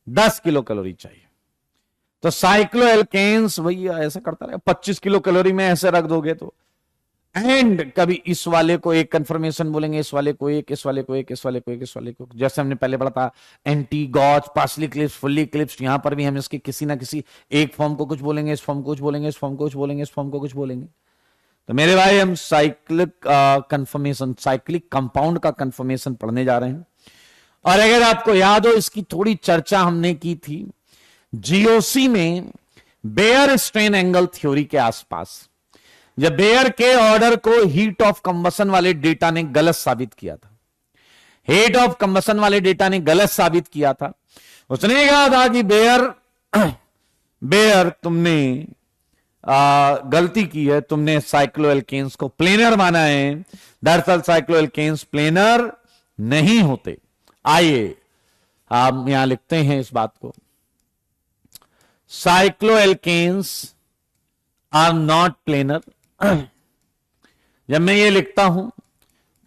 10 किलो कैलोरी चाहिए। तो साइक्लोएल्केन्स भैया ऐसा करता रहे, 25 किलो कैलोरी में ऐसे रख दोगे तो। एंड कभी इस वाले को एक कंफर्मेशन बोलेंगे, इस वाले को एक, इस वाले को एक, इस वाले को एक, इस वाले को, जैसे हमने पहले पढ़ा था anti gauche, partially eclipsed, fully eclipsed. यहां पर भी हम इसके किसी ना किसी एक फॉर्म को कुछ बोलेंगे, इस फॉर्म को कुछ बोलेंगे, इस फॉर्म को कुछ बोलेंगे, इस फॉर्म को कुछ बोलेंगे। तो मेरे भाई हम साइक्लिक कंफर्मेशन, साइक्लिक कंपाउंड का कंफर्मेशन पढ़ने जा रहे हैं। और अगर आपको याद हो, इसकी थोड़ी चर्चा हमने की थी जीओसी में बेयर स्ट्रेन एंगल थ्योरी के आसपास, जब बेयर के ऑर्डर को हीट ऑफ कंबसन वाले डेटा ने गलत साबित किया था। हीट ऑफ कंबसन वाले डेटा ने गलत साबित किया था। उसने कहा था कि बेयर तुमने गलती की है, तुमने साइक्लोएल्केन्स को प्लेनर माना है। दरअसल साइक्लोएल्केन्स प्लेनर नहीं होते। आइए हम यहां लिखते हैं इस बात को, साइक्लोएल्केन्स आर नॉट प्लेनर। जब मैं ये लिखता हूं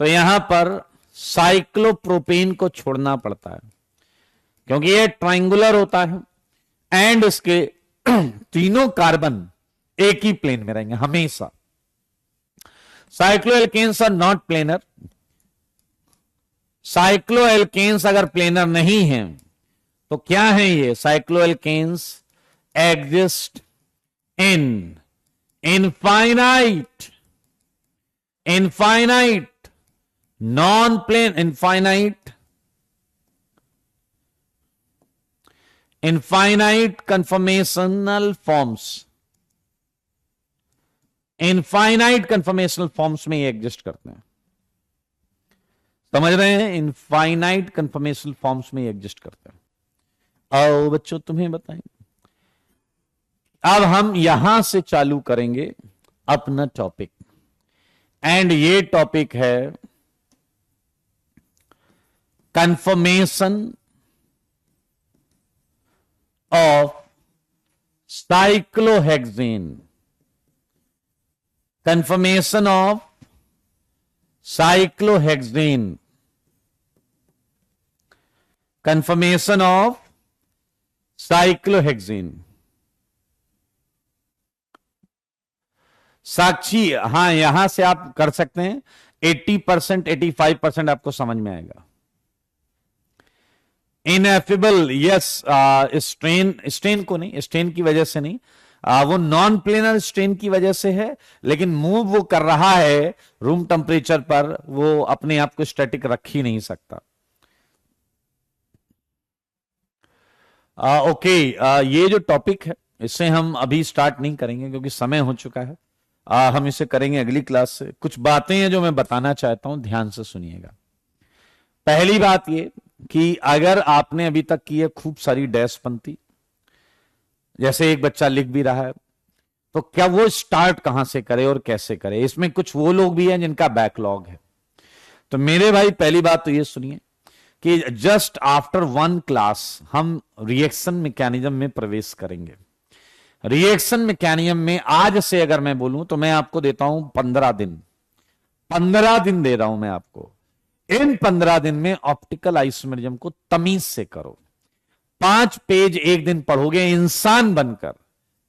तो यहां पर साइक्लोप्रोपेन को छोड़ना पड़ता है, क्योंकि ये ट्रायंगुलर होता है एंड इसके तीनों कार्बन एक ही प्लेन में रहेंगे हमेशा। Cycloalkanes are not planar. Cycloalkanes अगर प्लेनर नहीं है तो क्या है ये? Cycloalkanes exist in infinite non plane infinite conformational forms. इनफाइनाइट कंफर्मेशनल फॉर्म्स में ये एग्जिस्ट करते हैं। समझ रहे हैं? इनफाइनाइट कंफर्मेशनल फॉर्म्स में एग्जिस्ट करते हैं। आओ बच्चों तुम्हें बताएंगे। अब हम यहां से चालू करेंगे अपना टॉपिक, एंड ये टॉपिक है conformation of cyclohexane. Conformation of cyclohexane. Conformation of cyclohexane. Sakshi, हां यहां से आप कर सकते हैं। 80% 85% आपको समझ में आएगा। इनएफेबल, यस, स्ट्रेन को नहीं, स्ट्रेन की वजह से नहीं, वो नॉन प्लेनर स्ट्रेन की वजह से है, लेकिन मूव वो कर रहा है रूम टेम्परेचर पर, वो अपने आप को स्टैटिक रख ही नहीं सकता। ओके, ये जो टॉपिक है इसे हम अभी स्टार्ट नहीं करेंगे क्योंकि समय हो चुका है। हम इसे करेंगे अगली क्लास से। कुछ बातें हैं जो मैं बताना चाहता हूं, ध्यान से सुनिएगा। पहली बात ये कि अगर आपने अभी तक की है खूब सारी डैश पंक्ति, जैसे एक बच्चा लिख भी रहा है, तो क्या वो स्टार्ट कहां से करे और कैसे करे? इसमें कुछ वो लोग भी हैं जिनका बैकलॉग है। तो मेरे भाई पहली बात तो ये सुनिए कि जस्ट आफ्टर 1 क्लास हम रिएक्शन मैकेनिज्म में प्रवेश करेंगे। रिएक्शन मैकेनिज्म में आज से अगर मैं बोलूं तो मैं आपको देता हूं 15 दिन। 15 दिन दे रहा हूं मैं आपको। इन 15 दिन में ऑप्टिकल आइसोमेरिज्म को तमीज से करो। 5 पेज एक दिन पढ़ोगे इंसान बनकर,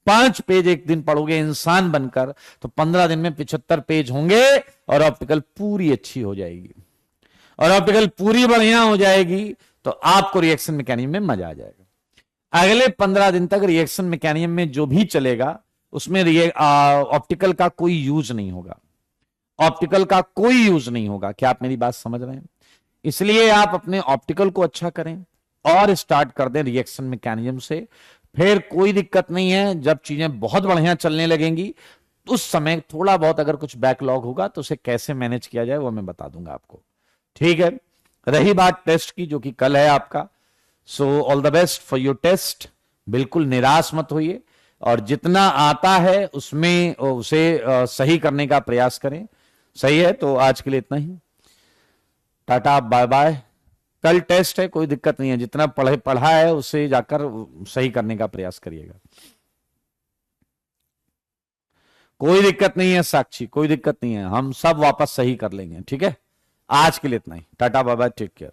5 पेज एक दिन पढ़ोगे इंसान बनकर, तो 15 दिन में 75 पेज होंगे और ऑप्टिकल पूरी अच्छी हो जाएगी। और ऑप्टिकल पूरी बढ़िया हो जाएगी तो आपको रिएक्शन मैकेनिज्म में मजा आ जाएगा। अगले 15 दिन तक रिएक्शन मैकेनिज्म में जो भी चलेगा उसमें ऑप्टिकल का कोई यूज नहीं होगा, ऑप्टिकल का कोई यूज नहीं होगा। क्या आप मेरी बात समझ रहे हैं? इसलिए आप अपने ऑप्टिकल को अच्छा करें और स्टार्ट कर दें रिएक्शन मैकेनिज्म से, फिर कोई दिक्कत नहीं है। जब चीजें बहुत बढ़िया चलने लगेंगी उस समय थोड़ा बहुत अगर कुछ बैकलॉग होगा तो उसे कैसे मैनेज किया जाए वो मैं बता दूंगा आपको, ठीक है। रही बात टेस्ट की जो कि कल है आपका, so all the best for your test. बिल्कुल निराश मत होइए और जितना आता है उसमें उसे सही करने का प्रयास करें। सही है, तो आज के लिए इतना ही, टाटा बाय बाय। कल टेस्ट है, कोई दिक्कत नहीं है, जितना पढ़ा है उसे जाकर सही करने का प्रयास करिएगा। कोई दिक्कत नहीं है साक्षी, कोई दिक्कत नहीं है, हम सब वापस सही कर लेंगे, ठीक है। आज के लिए इतना ही, tata bye bye, take care.